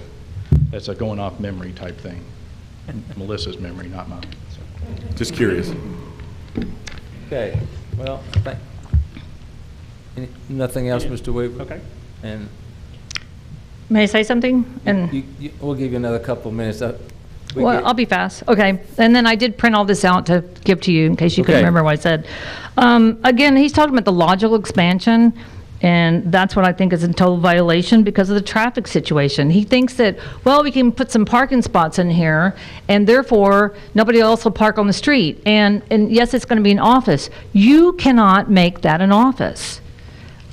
going off memory type thing. Melissa's memory, not mine. So. Just curious. Okay, well, nothing else, Mr. Weaver? Okay. And May I say something? And we'll give you another couple of minutes. well, I'll be fast. Okay. And then I did print all this out to give to you in case you couldn't Okay. remember what I said. Again, he's talking about the logical expansion, and that's what I think is in total violation because of the traffic situation. He thinks that, well, we can put some parking spots in here, and therefore nobody else will park on the street. And yes, it's going to be an office. You cannot make that an office.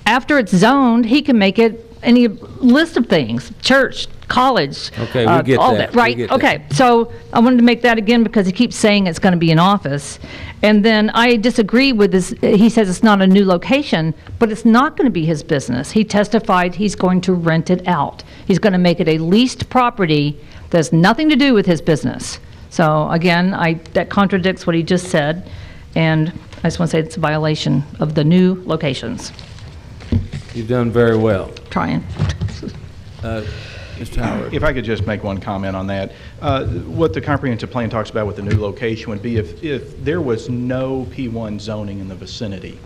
After it's zoned, he can make it any list of things, church, college. Okay, we get all that. right? We get that. Okay, so I wanted to make that again because he keeps saying it's going to be an office. And then I disagree with this. He says it's not a new location, but it's not going to be his business. He testified he's going to rent it out. He's going to make it a leased property that has nothing to do with his business. So again, that contradicts what he just said. And I just want to say it's a violation of the new locations. You've done very well. Trying. Mr. Howard. If I could just make one comment on that. What the comprehensive plan talks about with the new location would be if there was no P1 zoning in the vicinity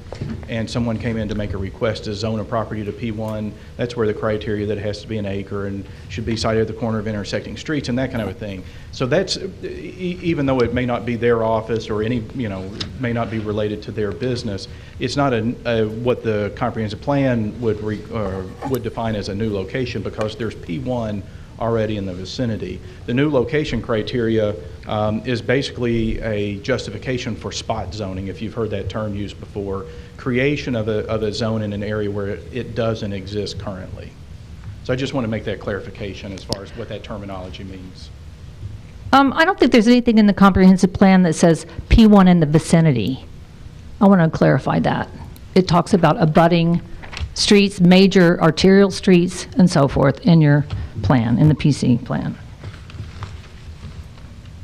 and someone came in to make a request to zone a property to P1, that's where the criteria that it has to be an acre and should be sited at the corner of intersecting streets and that kind of a thing. So that's, even though it may not be their office or any, may not be related to their business, it's not what the comprehensive plan would define as a new location because there's P1 already in the vicinity. The new location criteria is basically a justification for spot zoning, if you've heard that term used before, creation of a zone in an area where it doesn't exist currently. So I just want to make that clarification as far as what that terminology means. I don't think there's anything in the comprehensive plan that says P1 in the vicinity. I want to clarify that. It talks about abutting streets, major arterial streets, and so forth in your plan, in the PC plan.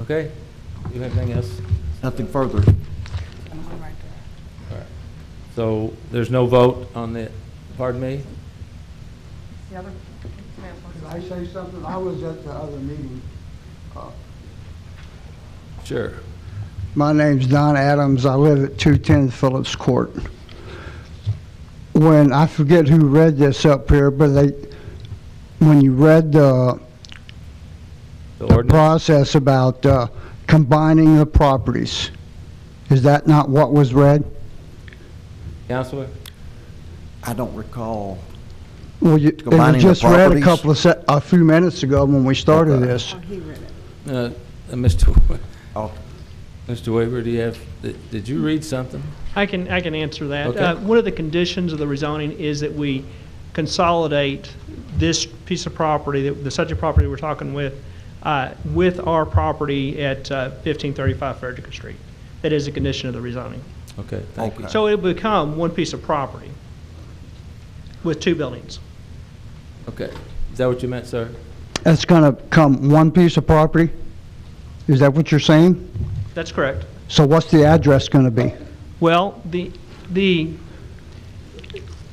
Okay, you have anything else? Nothing further. So there's no vote on the, pardon me? Can I say something? I was at the other meeting. Sure. My name's Don Adams. I live at 210 Phillips Court. when, I forget who read this up here, but when you read the ordinance? process about combining the properties, is that not what was read? Counselor? I don't recall. Well, it Combining was the just read properties? a few minutes ago when we started Okay. this. Oh, Mr. Weaver, do you have, did you read something? I can answer that. Okay. One of the conditions of the rezoning is that we consolidate this piece of property, the subject property we're talking with our property at 1535 Frederick Street. That is a condition of the rezoning. Okay, thank you. So it'll become one piece of property with two buildings. Okay, is that what you meant, sir? That's going to come one piece of property? Is that what you're saying? That's correct. So what's the address going to be? Well,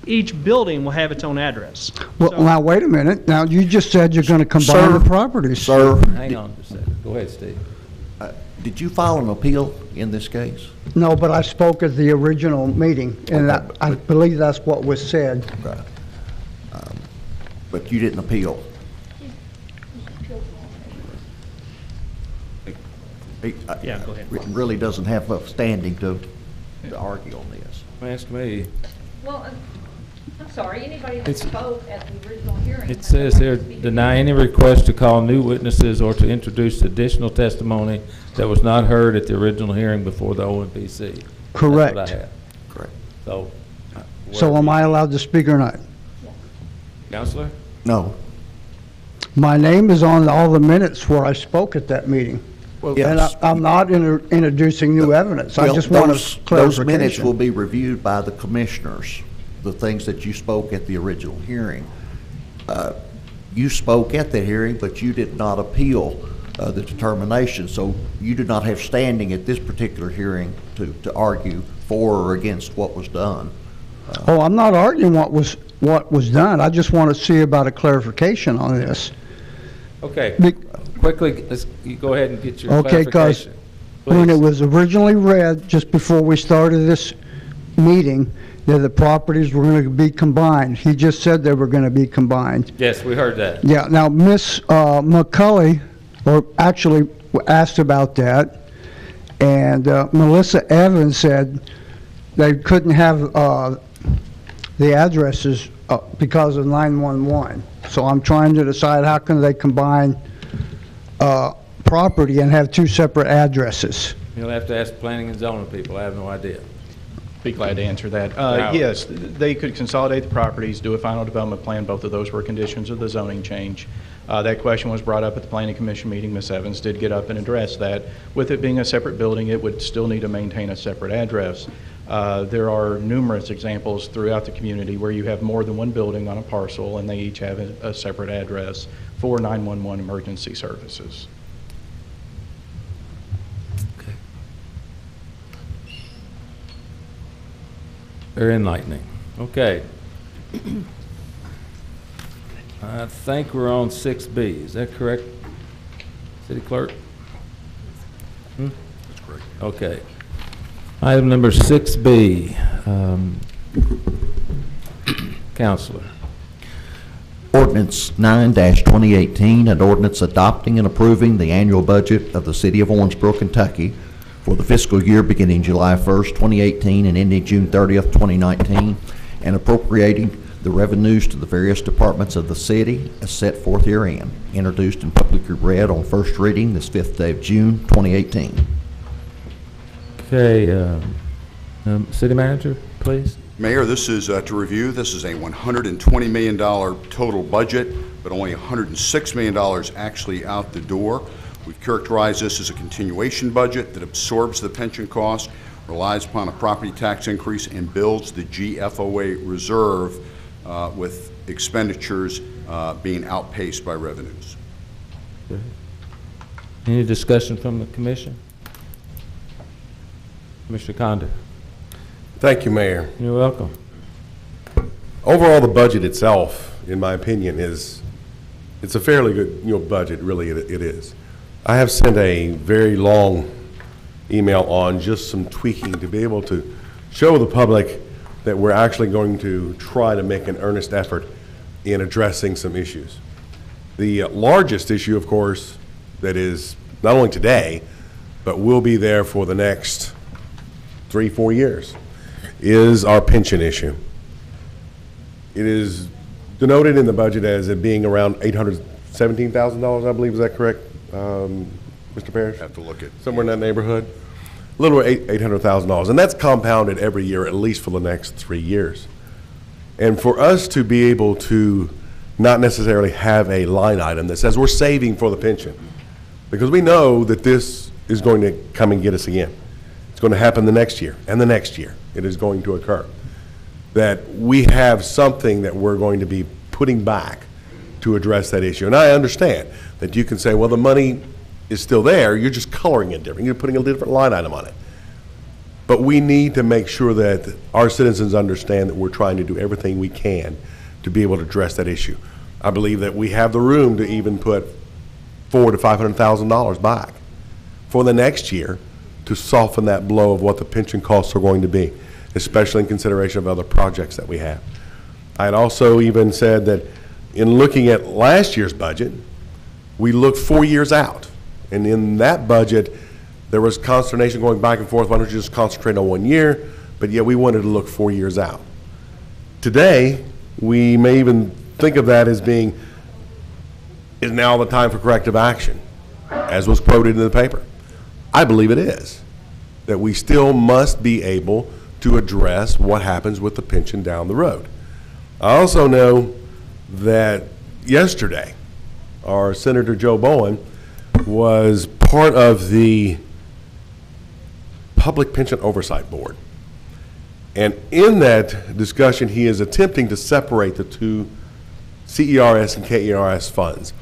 each building will have its own address. Well, So- now, wait a minute. Now, you just said you're going to combine the properties. Sir, Hang on just a second. Go ahead, Steve. did you file an appeal in this case? No, but I spoke at the original meeting, and Okay, I believe that's what was said. Okay. But you didn't appeal? Yeah, go ahead. Really doesn't have a standing to argue on this. Ask me. Well, I'm sorry, anybody that spoke at the original hearing. It says here, deny any request to call new witnesses or to introduce additional testimony that was not heard at the original hearing before the OMPC. Correct. That's what I have. Correct. So. So am I allowed to speak or not? Counselor? No. My name is on all the minutes where I spoke at that meeting. And Yes. I'm not introducing new evidence. I Well, just want those clarification. minutes will be reviewed by the commissioners, the things that you spoke at the original hearing. You spoke at the hearing, but you did not appeal the determination, so you do not have standing at this particular hearing to argue for or against what was done. Oh, I'm not arguing what was done. I just want to see about a clarification on this. Okay, Be- quickly, you go ahead and get your Okay, because clarification. when it Please. was originally read, just before we started this meeting, that the properties were going to be combined. He just said they were going to be combined. Yes, we heard that. Yeah, now, Miss McCully, or actually asked about that, and Melissa Evans said they couldn't have the addresses because of 911. So I'm trying to decide how can they combine property and have two separate addresses. You'll have to ask planning and zoning people. I have no idea. Be glad to answer that. Wow. Yes, they could consolidate the properties, do a final development plan. Both of those were conditions of the zoning change. That question was brought up at the Planning Commission meeting. Ms. Evans did get up and address that. With it being a separate building, it would still need to maintain a separate address. There are numerous examples throughout the community where you have more than one building on a parcel and they each have a separate address for 911 emergency services. Very enlightening. Okay. I think we're on 6B. Is that correct, City Clerk? That's correct. Okay. Item number 6B. Counselor. Ordinance 9-2018, an ordinance adopting and approving the annual budget of the City of Owensboro, Kentucky for the fiscal year beginning July 1st, 2018 and ending June 30th, 2019, and appropriating the revenues to the various departments of the city as set forth herein, introduced and publicly read on first reading this 5th day of June, 2018. Okay, City Manager, please. Mayor, this is to review. This is a $120 million total budget, but only $106 million actually out the door. We've characterized this as a continuation budget that absorbs the pension cost, relies upon a property tax increase, and builds the GFOA reserve with expenditures being outpaced by revenues. Any discussion from the commission? Commissioner Condon. Thank you, Mayor. You're welcome. Overall, the budget itself, in my opinion, it's a fairly good, budget, really it is. I have sent a very long email on just some tweaking to be able to show the public that we're actually going to try to make an earnest effort in addressing some issues. The largest issue, of course, that is not only today, but will be there for the next 3-4 years, is our pension issue. It is denoted in the budget as it being around $817,000, I believe. Is that correct, Mr. Parrish? Have to look at. Somewhere in that neighborhood. A little over $800,000, and that's compounded every year, at least for the next 3 years. And for us to be able to not necessarily have a line item that says we're saving for the pension, because we know that this is going to come and get us again. It's going to happen the next year and the next year. It is going to occur. That we have something that we're going to be putting back to address that issue. And I understand that you can say, well, the money is still there, you're just coloring it different. You're putting a different line item on it. But we need to make sure that our citizens understand that we're trying to do everything we can to be able to address that issue. I believe that we have the room to even put $400,000 to $500,000 back for the next year to soften that blow of what the pension costs are going to be, especially in consideration of other projects that we have. I had also even said that in looking at last year's budget, we looked 4 years out. And in that budget, there was consternation going back and forth. Why don't you just concentrate on 1 year? But yet we wanted to look 4 years out. Today, we may even think of that as being, is now the time for corrective action, as was quoted in the paper. I believe it is, that we still must be able to address what happens with the pension down the road. I also know that yesterday, our Senator Joe Bowen was part of the Public Pension Oversight Board. And in that discussion, he is attempting to separate the two CERS and KERS funds.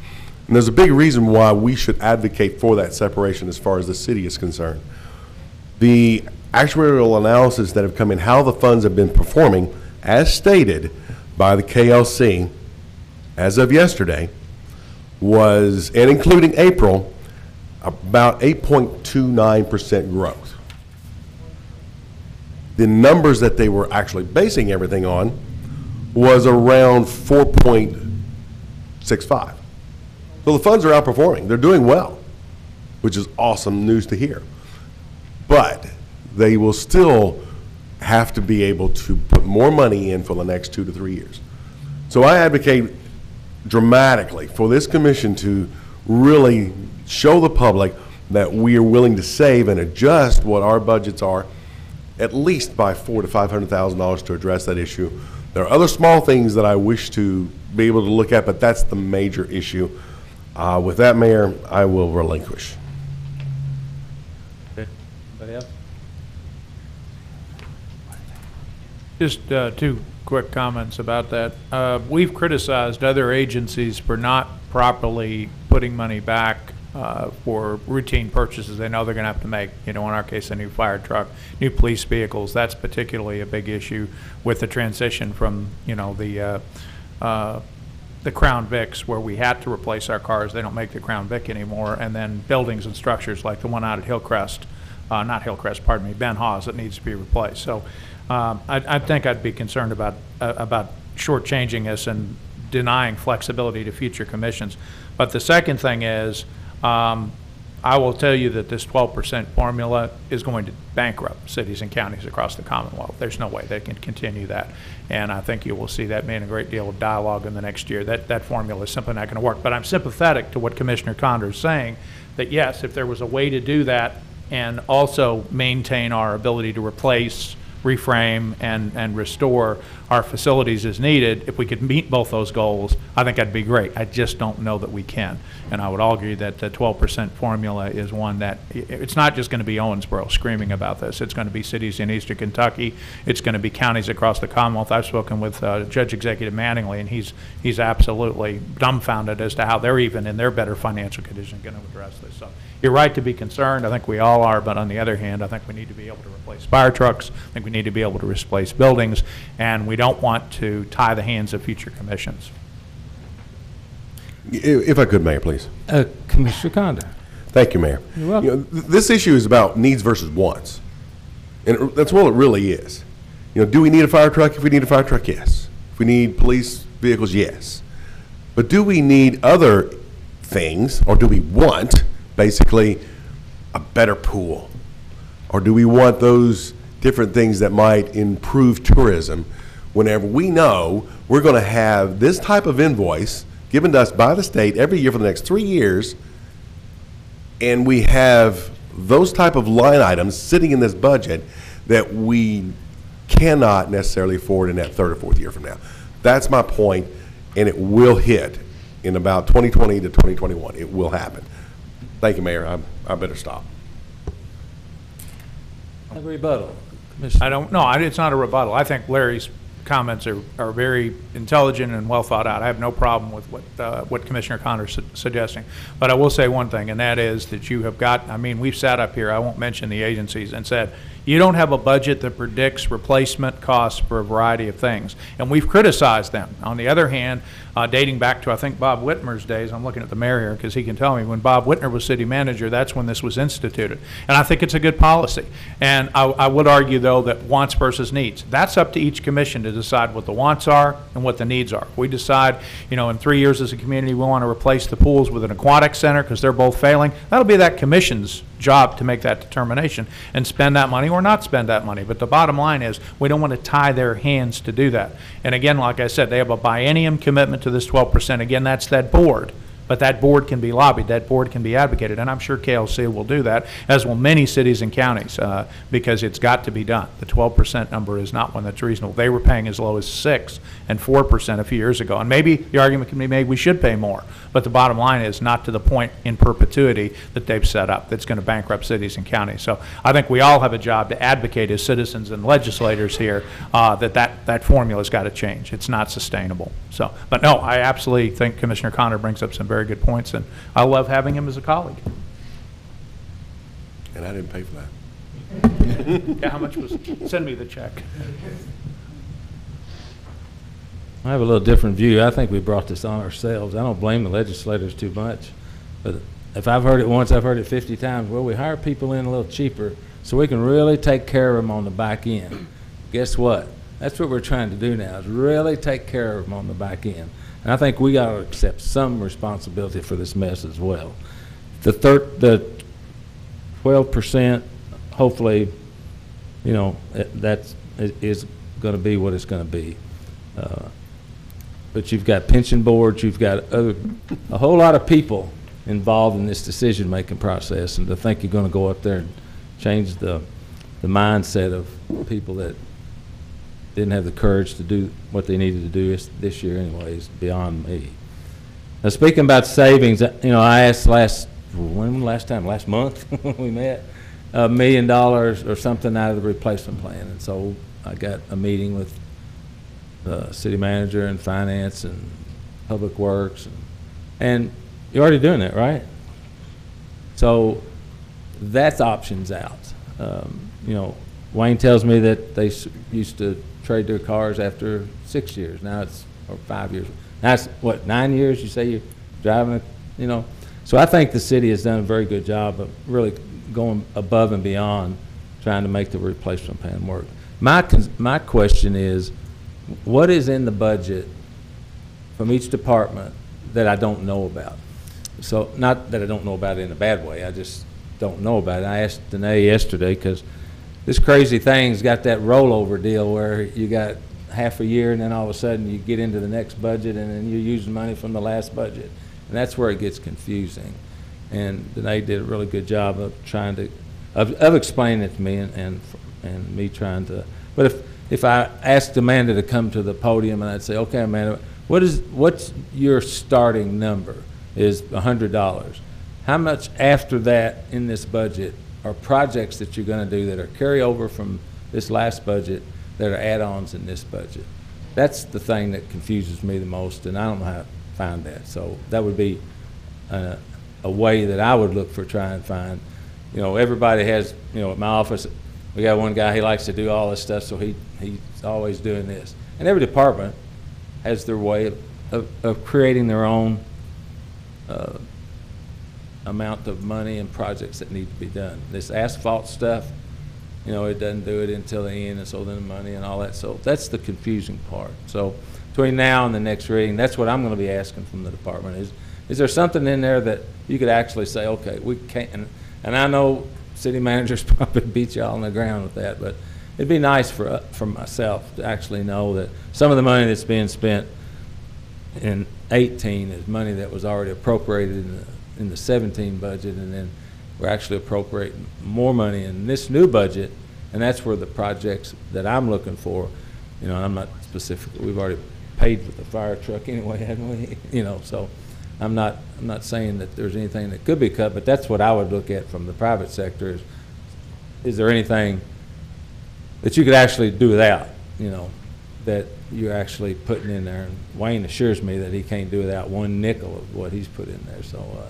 And there's a big reason why we should advocate for that separation as far as the city is concerned. The actuarial analysis that have come in, how the funds have been performing, as stated by the KLC as of yesterday, was, and including April, about 8.29% growth. The numbers that they were actually basing everything on was around 4.65. So the funds are outperforming. They're doing well, which is awesome news to hear. But they will still have to be able to put more money in for the next 2 to 3 years. So I advocate dramatically for this commission to really show the public that we are willing to save and adjust what our budgets are, at least by $400,000 to $500,000 to address that issue. There are other small things that I wish to be able to look at, but that's the major issue. With that, Mayor, I will relinquish. Okay. Anybody else? Just 2 quick comments about that. We've criticized other agencies for not properly putting money back for routine purchases they know they're going to have to make. You know, in our case, a new fire truck, new police vehicles. That's particularly a big issue with the transition from, you know, the Crown Vics, where we had to replace our cars. They don't make the Crown Vic anymore. And then buildings and structures like the one out at Hillcrest, not Hillcrest, pardon me, Ben Hawes, that needs to be replaced. So I think I'd be concerned about shortchanging this and denying flexibility to future commissions. But the second thing is, I will tell you that this 12% formula is going to bankrupt cities and counties across the Commonwealth. There's no way they can continue that. And I think you will see that being a great deal of dialogue in the next year. That formula is simply not going to work. But I'm sympathetic to what Commissioner Condor is saying, that yes, if there was a way to do that and also maintain our ability to replace, reframe, and restore our facilities as needed, if we could meet both those goals, I think that'd be great. I just don't know that we can. And I would argue that the 12% formula is one that, it's not just going to be Owensboro screaming about this. It's going to be cities in eastern Kentucky. It's going to be counties across the Commonwealth. I've spoken with Judge Executive Mattingly, and he's absolutely dumbfounded as to how they're even in their better financial condition going to address this. So you're right to be concerned. I think we all are. But on the other hand, I think we need to be able to replace fire trucks. I think we need to be able to replace buildings. And we don't want to tie the hands of future commissions. If I could, Mayor, please. Commissioner Condor. Thank you, Mayor. You're welcome. You know, this issue is about needs versus wants. And that's what it really is. You know, do we need a fire truck? If we need a fire truck, yes. If we need police vehicles, yes. But do we need other things, or do we want, basically, a better pool? Or do we want those different things that might improve tourism whenever we know we're going to have this type of invoice given to us by the state every year for the next 3 years, and we have those type of line items sitting in this budget that we cannot necessarily afford in that third or fourth year from now. That's my point, and it will hit in about 2020 to 2021. It will happen. Thank you, Mayor. I better stop. Rebuttal. I don't, no, it's not a rebuttal. I think Larry's comments are very intelligent and well thought out. I have no problem with what Commissioner Connor's suggesting. But I will say one thing, and that is that you have got, I mean, we've sat up here, I won't mention the agencies, and said, you don't have a budget that predicts replacement costs for a variety of things. And we've criticized them. On the other hand, dating back to, I think, Bob Whitmer's days, I'm looking at the mayor here because he can tell me, when Bob Whitmer was city manager, that's when this was instituted. And I think it's a good policy. And I would argue, though, that wants versus needs. That's up to each commission to decide what the wants are and what the needs are. We decide, you know, in 3 years as a community, we want to replace the pools with an aquatic center because they're both failing. That'll be that commission's job to make that determination and spend that money or not spend that money. But the bottom line is we don't want to tie their hands to do that. And again, like I said, they have a biennium commitment to this 12%. Again, that's that board. But that board can be lobbied, that board can be advocated, and I'm sure KLC will do that, as will many cities and counties, because it's got to be done. The 12% number is not one that's reasonable. They were paying as low as 6% and 4% a few years ago, and maybe the argument can be made we should pay more, but the bottom line is not to the point in perpetuity that they've set up that's going to bankrupt cities and counties. So I think we all have a job to advocate as citizens and legislators here that formula's got to change. It's not sustainable. So, but no, I absolutely think Commissioner Connor brings up some very good points, and I love having him as a colleague. And I didn't pay for that. Yeah, how much was, send me the check. I have a little different view. I think we brought this on ourselves. I don't blame the legislators too much. But if I've heard it once, I've heard it 50 times. Well, we hire people in a little cheaper so we can really take care of them on the back end. Guess what? That's what we're trying to do now, is really take care of them on the back end. And I think we got to accept some responsibility for this mess as well. The 12%, hopefully, you know, that is going to be what it's going to be. But you've got pension boards, you've got a whole lot of people involved in this decision-making process, and to think you're going to go up there and change the mindset of people that didn't have the courage to do what they needed to do this year anyways, beyond me. Now, speaking about savings, you know, I asked last month when we met, $1 million or something out of the replacement plan. And so I got a meeting with the city manager and finance and public works. And you're already doing that, right? So that's options out. You know, Wayne tells me that they used to trade their cars after 6 years. Now it's, or 5 years. Now it's, what, 9 years you say you're driving, you know? So I think the city has done a very good job of really going above and beyond trying to make the replacement plan work. My question is, what is in the budget from each department that I don't know about? So not that I don't know about it in a bad way, I just don't know about it. I asked Danae yesterday because this crazy thing's got that rollover deal where you got half a year and then all of a sudden you get into the next budget and then you're using money from the last budget. And that's where it gets confusing. And Danae did a really good job of trying to, of explaining it to me and me trying to, but if I asked Amanda to come to the podium and I'd say, okay, Amanda, what's your starting number? Is $100. How much after that in this budget are projects that you're going to do that are carryover from this last budget that are add-ons in this budget? That's the thing that confuses me the most, and I don't know how to find that. So that would be a way that I would look for trying to find. You know, everybody has, you know, at my office, we got one guy, he likes to do all this stuff, so he's always doing this. And every department has their way of creating their own amount of money and projects that need to be done. This asphalt stuff, you know, it doesn't do it until the end, and so then the money and all that. So that's the confusing part. So between now and the next reading, that's what I'm going to be asking from the department is there something in there that you could actually say, okay, we can't, and I know city managers probably beat you all on the ground with that, but it'd be nice for myself to actually know that some of the money that's being spent in 18 is money that was already appropriated in the 17 budget, and then we're actually appropriating more money in this new budget, and that's where the projects that I'm looking for, you know, I'm not specific, we've already paid for the fire truck anyway, haven't we? You know, so I'm not saying that there's anything that could be cut, but that's what I would look at from the private sector is there anything that you could actually do without, you know, that you're actually putting in there. And Wayne assures me that he can't do without one nickel of what he's put in there. So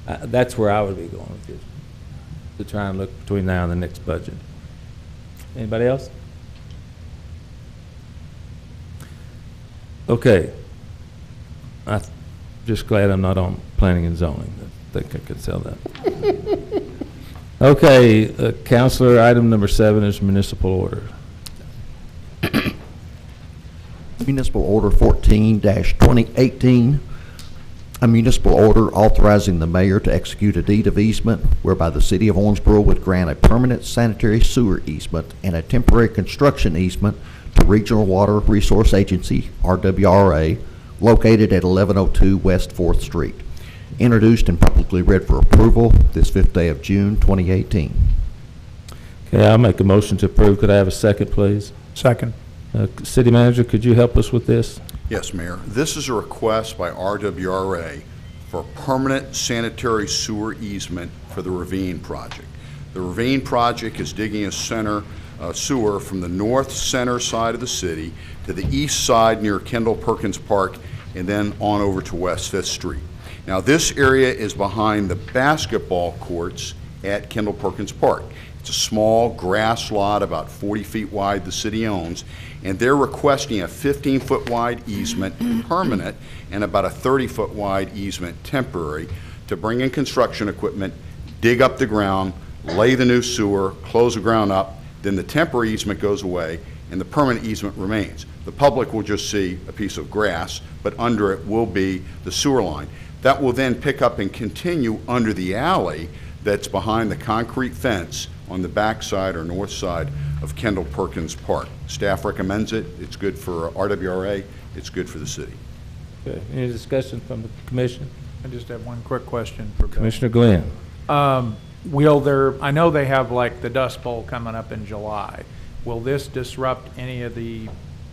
that's where I would be going with this, to try and look between now and the next budget. Anybody else? Okay. I'm just glad I'm not on planning and zoning. I think I could sell that. Okay, Counselor, item number 7 is municipal order. Municipal Order 14-2018, a municipal order authorizing the mayor to execute a deed of easement whereby the city of Owensboro would grant a permanent sanitary sewer easement and a temporary construction easement to Regional Water Resource Agency, RWRA, located at 1102 West 4th Street. Introduced and publicly read for approval this 5th day of June 2018. Okay, I'll make a motion to approve. Could I have a second, please? Second. City Manager, could you help us with this? Yes, Mayor. This is a request by RWRA for a permanent sanitary sewer easement for the Ravine Project. The Ravine Project is digging a sewer from the north center side of the city to the east side near Kendall Perkins Park and then on over to West 5th Street. Now, this area is behind the basketball courts at Kendall Perkins Park. It's a small grass lot about 40 feet wide the city owns, and they're requesting a 15-foot wide easement permanent and about a 30-foot wide easement temporary to bring in construction equipment, dig up the ground, lay the new sewer, close the ground up, then the temporary easement goes away and the permanent easement remains. The public will just see a piece of grass, but under it will be the sewer line. That will then pick up and continue under the alley that's behind the concrete fence on the back side or north side of Kendall Perkins Park. Staff recommends it. It's good for RWRA. It's good for the city. Okay. Any discussion from the commission? I just have one quick question for Bill. Commissioner Glenn. Will there, I know they have like the Dust Bowl coming up in July. Will this disrupt any of the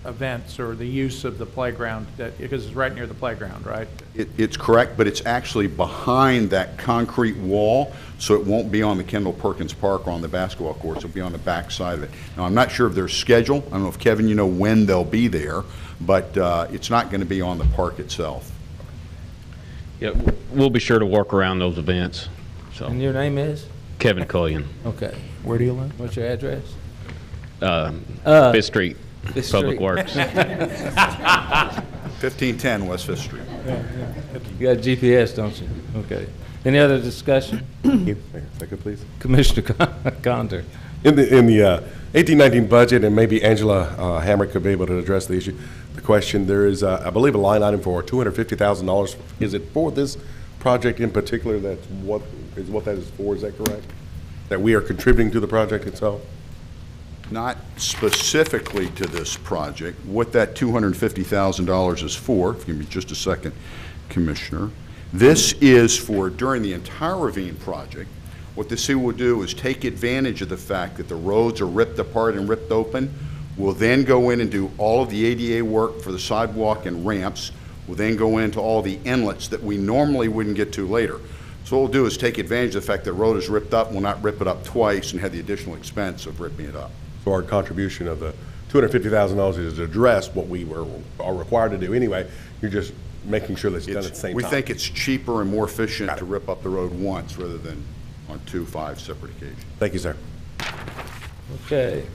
events or the use of the playground, because it's right near the playground, right? It's correct, but it's actually behind that concrete wall, so it won't be on the Kendall Perkins Park or on the basketball courts. It'll be on the back side of it. Now, I'm not sure of their schedule. I don't know if, Kevin, you know when they'll be there, but it's not going to be on the park itself. Yeah, we'll be sure to work around those events. So. And your name is? Kevin Cullion. Okay. Where do you live? What's your address? 5th Street. Fifth Public Street. Works. 1510 West 5th Street. You got GPS, don't you? Okay. Any other discussion? Second, please. Commissioner Condor. In the 1819 budget, and maybe Angela Hammer could be able to address the issue, the question, there is, I believe, a line item for $250,000. Is it for this project in particular? That's what that is for, is that correct? That we are contributing to the project itself? Not specifically to this project. What that $250,000 is for, if you give me just a second, Commissioner, this is for during the entire Ravine project. What the city will do is take advantage of the fact that the roads are ripped apart and ripped open. We'll then go in and do all of the ADA work for the sidewalk and ramps. We'll then go into all the inlets that we normally wouldn't get to later. So what we'll do is take advantage of the fact that the road is ripped up. We'll not rip it up twice and have the additional expense of ripping it up. So our contribution of the $250,000 is to address what we are required to do anyway. You're just making sure that it's done at the same time. We think it's cheaper and more efficient to rip up the road once rather than on 5 separate occasions. Thank you, sir. Okay.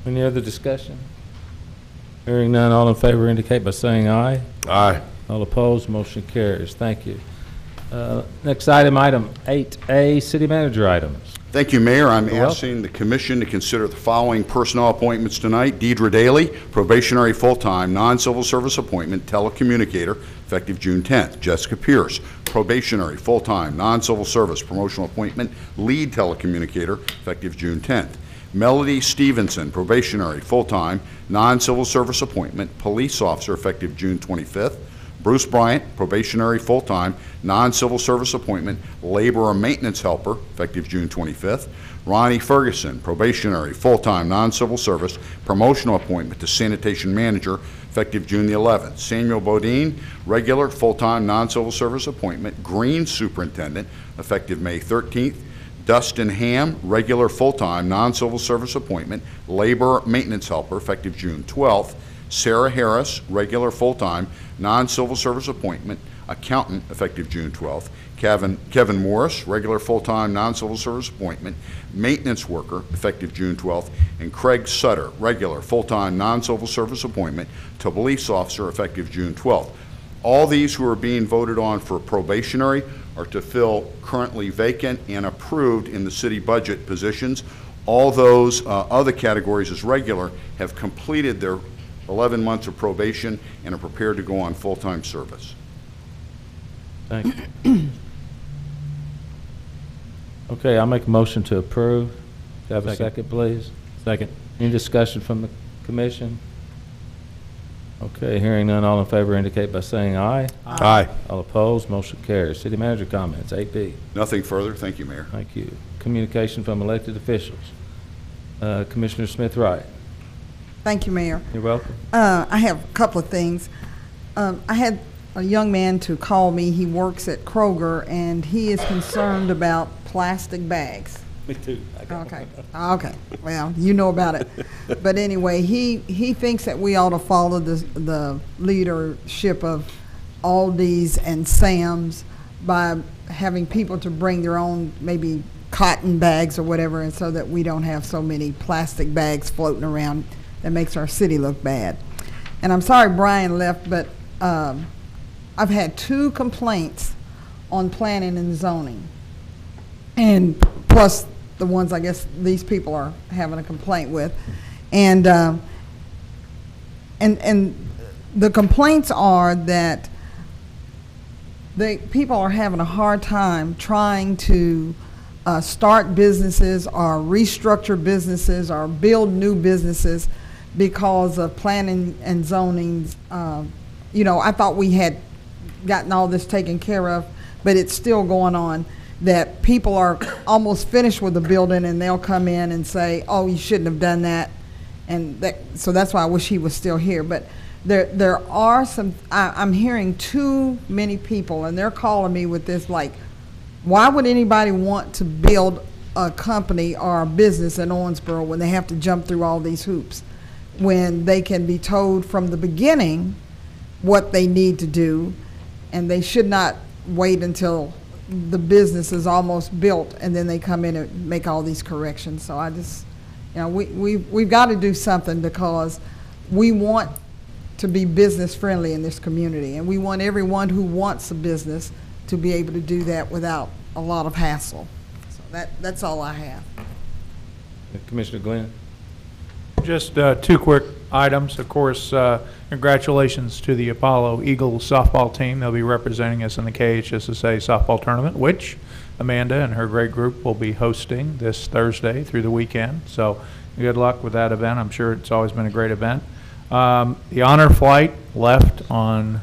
Any other discussion? Hearing none, all in favor indicate by saying aye. Aye. All opposed, motion carries. Thank you. Next item, item 8A, city manager items. Thank you, Mayor. I'm You're asking the commission to consider the following personnel appointments tonight. Deidre Daly, probationary full-time, non-civil service appointment, telecommunicator, effective June 10th. Jessica Pierce, probationary full-time, non-civil service, promotional appointment, lead telecommunicator, effective June 10th. Melody Stevenson, probationary full-time, non-civil service appointment, police officer, effective June 25th. Bruce Bryant, probationary full-time, non-civil service appointment, laborer maintenance helper, effective June 25th. Ronnie Ferguson, probationary full-time, non-civil service, promotional appointment to sanitation manager, effective June the 11th. Samuel Bodine, regular full-time, non-civil service appointment, green superintendent, effective May 13th. Dustin Ham, regular full-time, non-civil service appointment, laborer maintenance helper, effective June 12th. Sarah Harris, regular full-time, non-civil service appointment, accountant, effective June 12th. Kevin Morris, regular full-time, non-civil service appointment, maintenance worker, effective June 12th. And Craig Sutter, regular full-time, non-civil service appointment to police officer, effective June 12th. All these who are being voted on for probationary are to fill currently vacant and approved in the city budget positions. All those other categories as regular have completed their 11 months of probation and are prepared to go on full-time service. Thank you. Okay, I'll make a motion to approve. Do I have a second, please? Second. Any discussion from the commission? Okay, hearing none, all in favor indicate by saying aye. Aye. All opposed, motion carries. City manager comments, 8B. Nothing further. Thank you, Mayor. Thank you. Communication from elected officials. Commissioner Smith Wright. Thank you, Mayor. You're welcome. I have a couple of things. I had a young man to call me. He works at Kroger, and he is concerned about plastic bags. Me too. Okay. Okay. Well, you know about it. But anyway, he thinks that we ought to follow the leadership of Aldi's and Sam's by having people to bring their own maybe cotton bags or whatever, and so that we don't have so many plastic bags floating around that makes our city look bad. And I'm sorry Brian left, but I've had 2 complaints on planning and zoning, and plus the ones I guess these people are having a complaint with, and the complaints are that people are having a hard time trying to start businesses or restructure businesses or build new businesses because of planning and zoning. You know, I thought we had gotten all this taken care of, but it's still going on, that people are almost finished with the building and they'll come in and say, oh, you shouldn't have done that. And so that's why I wish he was still here. But there are some, I'm hearing too many people, and they're calling me with this, like, why would anybody want to build a company or a business in Owensboro when they have to jump through all these hoops, when they can be told from the beginning what they need to do, and they should not wait until the business is almost built and then they come in and make all these corrections. So I just, you know, we've got to do something, because we want to be business friendly in this community, and we want everyone who wants a business to be able to do that without a lot of hassle. So that's all I have. Commissioner Glenn. Just 2 quick items. Of course, congratulations to the Apollo Eagles softball team. They'll be representing us in the KHSSA softball tournament, which Amanda and her great group will be hosting this Thursday through the weekend. So good luck with that event. I'm sure it's always been a great event. The honor flight left on,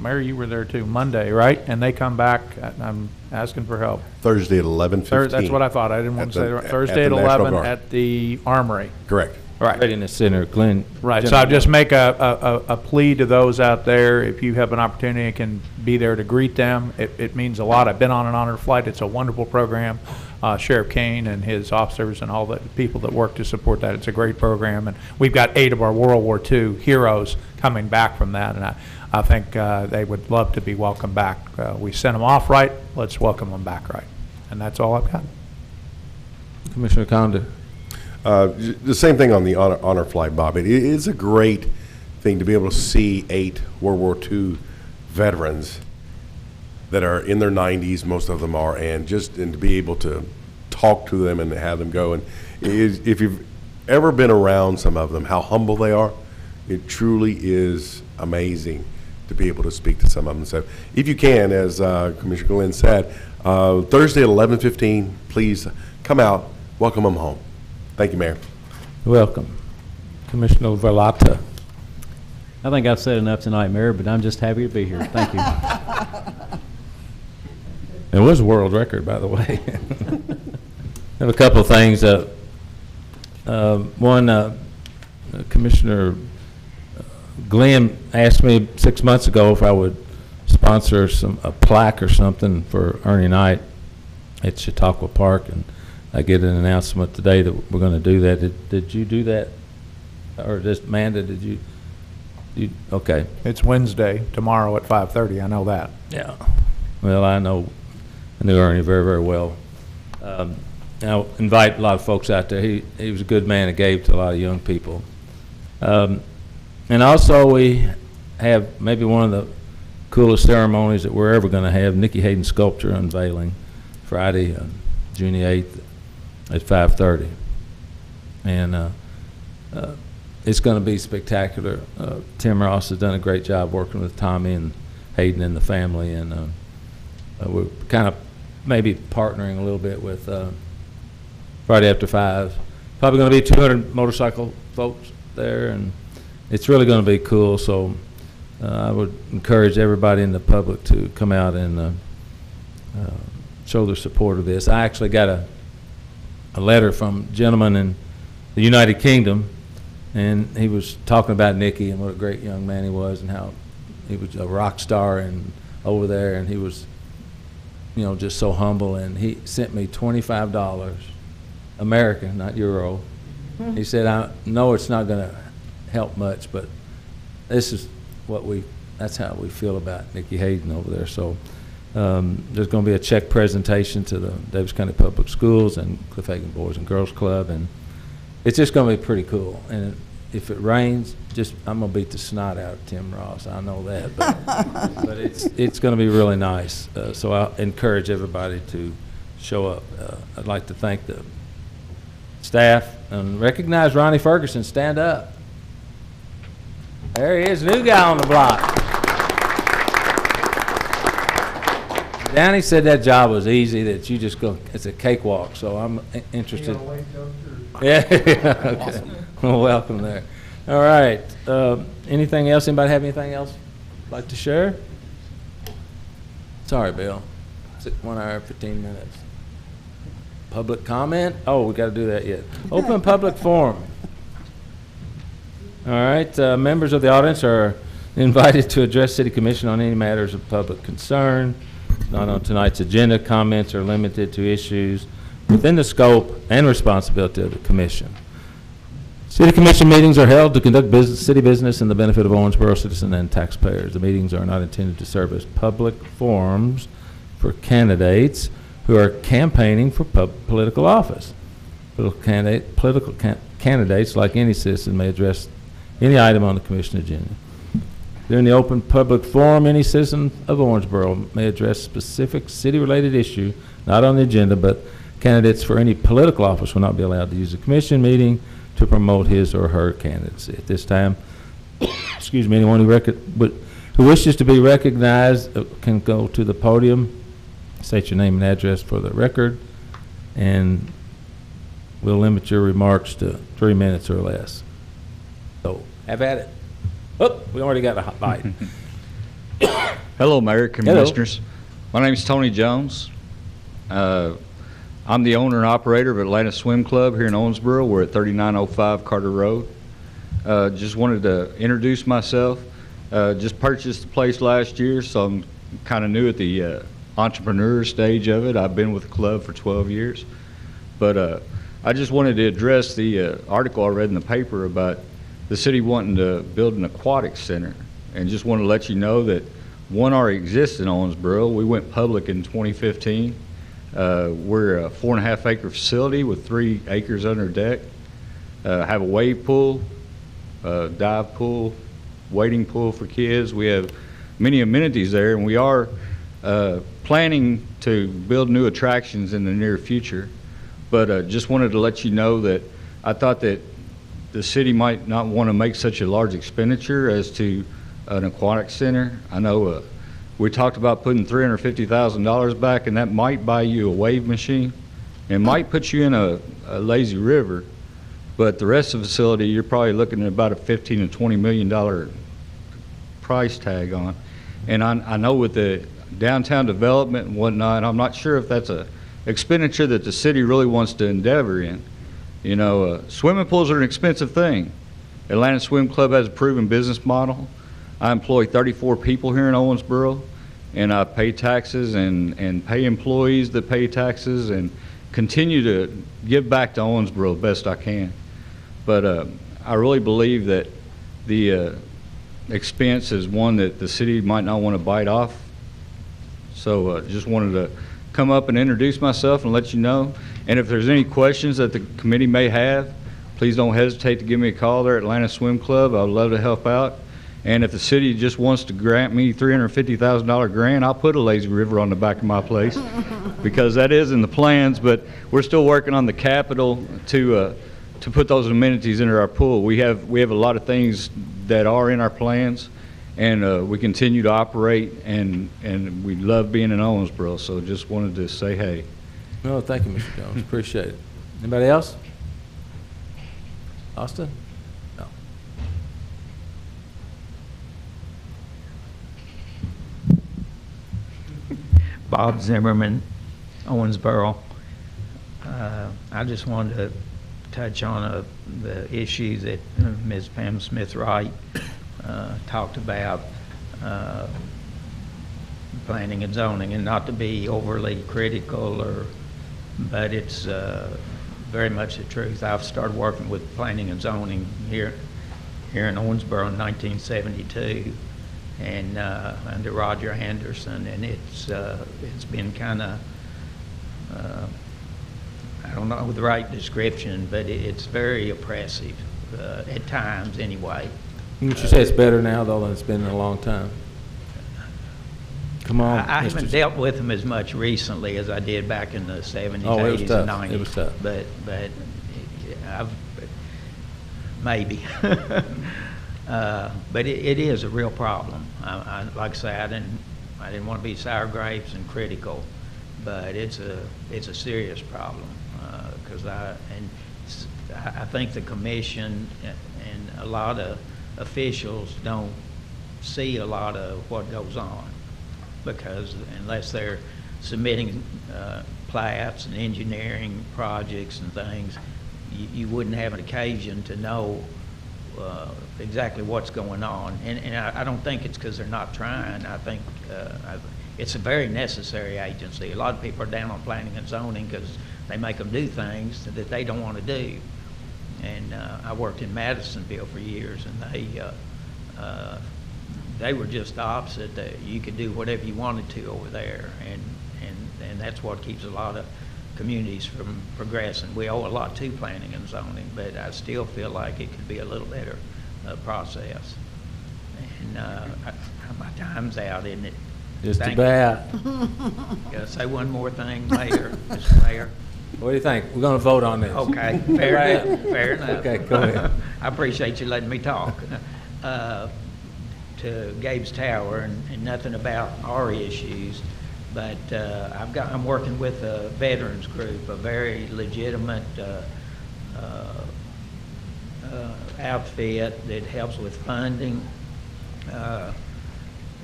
Mary, you were there too, Monday, right? And they come back, I'm asking for help. Thursday at 11:15. That's what I thought. I didn't want to say it. Thursday at 11 at the Armory. Correct. Right. Readiness Center, Glenn. Right. So I'll just make a plea to those out there. If you have an opportunity and can be there to greet them, it means a lot. I've been on an honor flight. It's a wonderful program. Sheriff Kane and his officers and all the people that work to support that. It's a great program. And we've got 8 of our World War II heroes coming back from that. And I think they would love to be welcomed back. We sent them off right. Let's welcome them back right. And that's all I've got. Commissioner Condon. The same thing on the honor flight, Bob. It is a great thing to be able to see 8 World War II veterans that are in their 90s, most of them are, and to be able to talk to them and have them go. And if you've ever been around some of them, how humble they are, it truly is amazing to be able to speak to some of them. So if you can, as Commissioner Glenn said, Thursday at 11:15, please come out, welcome them home. Thank you, Mayor. You're welcome. Commissioner Velata. I think I've said enough tonight, Mayor, but I'm just happy to be here. Thank you. It was a world record, by the way. I have a couple of things. One, Commissioner Glenn asked me 6 months ago if I would sponsor a plaque or something for Ernie Knight at Chautauqua Park, and I get an announcement today that we're going to do that. Did you do that? Or just Amanda, did you? Okay. It's Wednesday, tomorrow at 5:30, I know that. Yeah. Well, I knew Ernie very, very well. I'll invite a lot of folks out there. He was a good man and gave to a lot of young people. And also we have maybe one of the coolest ceremonies that we're ever going to have, Nikki Hayden Sculpture unveiling Friday, June the 8th at 5:30. And it's going to be spectacular. Tim Ross has done a great job working with Tommy and Hayden and the family, and we're kind of maybe partnering a little bit with Friday After 5. Probably going to be 200 motorcycle folks there, and it's really going to be cool. So I would encourage everybody in the public to come out and show their support of this. I actually got a letter from a gentleman in the United Kingdom, and he was talking about Nicky and what a great young man he was, and how he was a rock star and over there, and he was, you know, just so humble. And he sent me $25, American, not euro. He said, I know it's not going to help much, but this is that's how we feel about Nikki Hayden over there. So there's going to be a check presentation to the Davis County Public Schools and Cliff Hagen Boys and Girls Club, and it's just going to be pretty cool. And if it rains, I'm going to beat the snot out of Tim Ross. I know that, but it's going to be really nice. So I encourage everybody to show up. I'd like to thank the staff and recognize Ronnie Ferguson. Stand up. There he is, new guy on the block. Danny said that job was easy, that you just go, it's a cakewalk, so I'm interested. Yeah, okay. Well, welcome there. All right, anything else? Anybody have anything else like to share? Sorry, Bill. It's at 1 hour, 15 minutes. Public comment? Oh, we got to do that yet. Open public forum. All right, members of the audience are invited to address City Commission on any matters of public concern. Not on tonight's agenda. Comments are limited to issues within the scope and responsibility of the Commission. City Commission meetings are held to conduct city business in the benefit of Owensboro citizens and taxpayers. The meetings are not intended to serve as public forums for candidates who are campaigning for political office. Political candidates, like any citizen, may address any item on the Commission agenda. During the open public forum, any citizen of Owensboro may address specific city-related issue not on the agenda, but candidates for any political office will not be allowed to use the Commission meeting to promote his or her candidacy. At this time, excuse me, anyone who wishes to be recognized can go to the podium, state your name and address for the record, and we'll limit your remarks to 3 minutes or less. So, have at it. Oh, we already got a hot bite. Hello, Mayor, Commissioners. My name is Tony Jones. I'm the owner and operator of Atlanta Swim Club here in Owensboro. We're at 3905 Carter Road. Just wanted to introduce myself. Just purchased the place last year, so I'm kind of new at the entrepreneur stage of it. I've been with the club for 12 years. But I just wanted to address the article I read in the paper about the city wanting to build an aquatic center, and just want to let you know that one already exists in Owensboro. We went public in 2015. We're a 4.5 acre facility with 3 acres under deck. Have a wave pool, dive pool, wading pool for kids. We have many amenities there, and we are Planning to build new attractions in the near future, but just wanted to let you know that I thought that the city might not want to make such a large expenditure as to an aquatic center. I know we talked about putting $350,000 back, and that might buy you a wave machine. It might put you in a lazy river, but the rest of the facility, you're probably looking at about a $15 to $20 million price tag on. And I know with the downtown development and whatnot, I'm not sure if that's a expenditure that the city really wants to endeavor in. You know, swimming pools are an expensive thing. Atlanta Swim Club has a proven business model. I employ 34 people here in Owensboro, and I pay taxes and pay employees that pay taxes and continue to give back to Owensboro the best I can. But I really believe that the expense is one that the city might not want to bite off. So just wanted to come up and introduce myself and let you know. And if there's any questions that the committee may have, please don't hesitate to give me a call there at Atlanta Swim Club. I'd love to help out. And if the city just wants to grant me $350,000 grant, I'll put a lazy river on the back of my place because that is in the plans. But we're still working on the capital to put those amenities into our pool. We have a lot of things that are in our plans, and we continue to operate, and we love being in Owensboro. So just wanted to say hey. No, thank you, Mr. Jones. Appreciate it. Anybody else? Austin? No. Bob Zimmerman, Owensboro. I just wanted to touch on the issue that Ms. Pam Smith-Wright talked about, planning and zoning, and not to be overly critical, but it's very much the truth. I've started working with planning and zoning here in Owensboro in 1972, and under Roger Anderson, and it's been kind of I don't know the right description, but it's very oppressive at times anyway. Would you say it's better now, though, than it's been in a long time? Come on. I haven't dealt with them as much recently as I did back in the 70s, 80s, and 90s. It was tough. But I've maybe. But it is a real problem. Like I say, I didn't want to be sour grapes and critical, but it's a serious problem because I think the commission and a lot of officials don't see a lot of what goes on, because unless they're submitting plats and engineering projects and things, you wouldn't have an occasion to know exactly what's going on. And I don't think it's because they're not trying. I think it's a very necessary agency. A lot of people are down on planning and zoning because they make them do things that they don't want to do. And I worked in Madisonville for years, and they were just the opposite. You could do whatever you wanted to over there, and that's what keeps a lot of communities from progressing. We owe a lot to planning and zoning, but I still feel like it could be a little better process. And my time's out, isn't it? Just about. Gotta say one more thing, Mayor, Mr. Mayor. What do you think? We're going to vote on this. Okay, fair enough. Fair enough. Okay, go ahead. I appreciate you letting me talk. To Gabe's Tower, and nothing about our issues, but I'm working with a veterans group, a very legitimate outfit that helps with funding.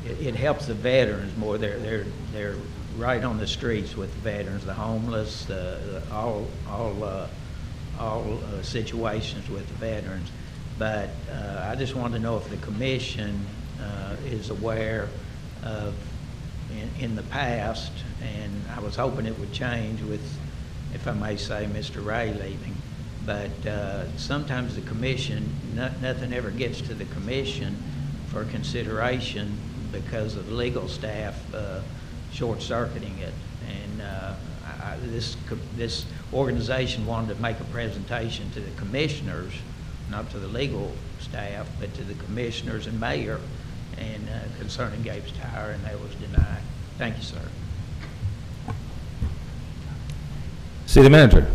It helps the veterans more. They're right on the streets with the veterans, the homeless, all situations with the veterans. But I just want to know if the commission is aware of, in the past, and I was hoping it would change with, if I may say, Mr. Ray leaving, but sometimes the commission, nothing ever gets to the commission for consideration because of legal staff short-circuiting it. And this organization wanted to make a presentation to the commissioners, not to the legal staff, but to the commissioners and mayor, and concerning Gabe's Tower, and that was denied. Thank you, sir. City Manager.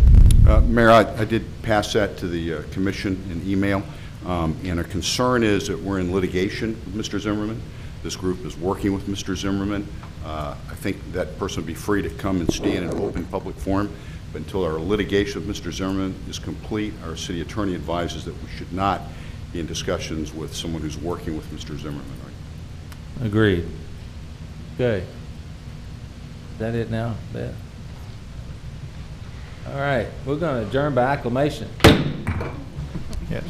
Mayor, I did pass that to the commission in email, and our concern is that we're in litigation with Mr. Zimmerman. This group is working with Mr. Zimmerman. I think that person would be free to come and stand in open public forum, but until our litigation with Mr. Zimmerman is complete, our city attorney advises that we should not be in discussions with someone who's working with Mr. Zimmerman. Right? Agreed. Okay. Is that it now, Beth? All right, we're going to adjourn by acclamation. Yes.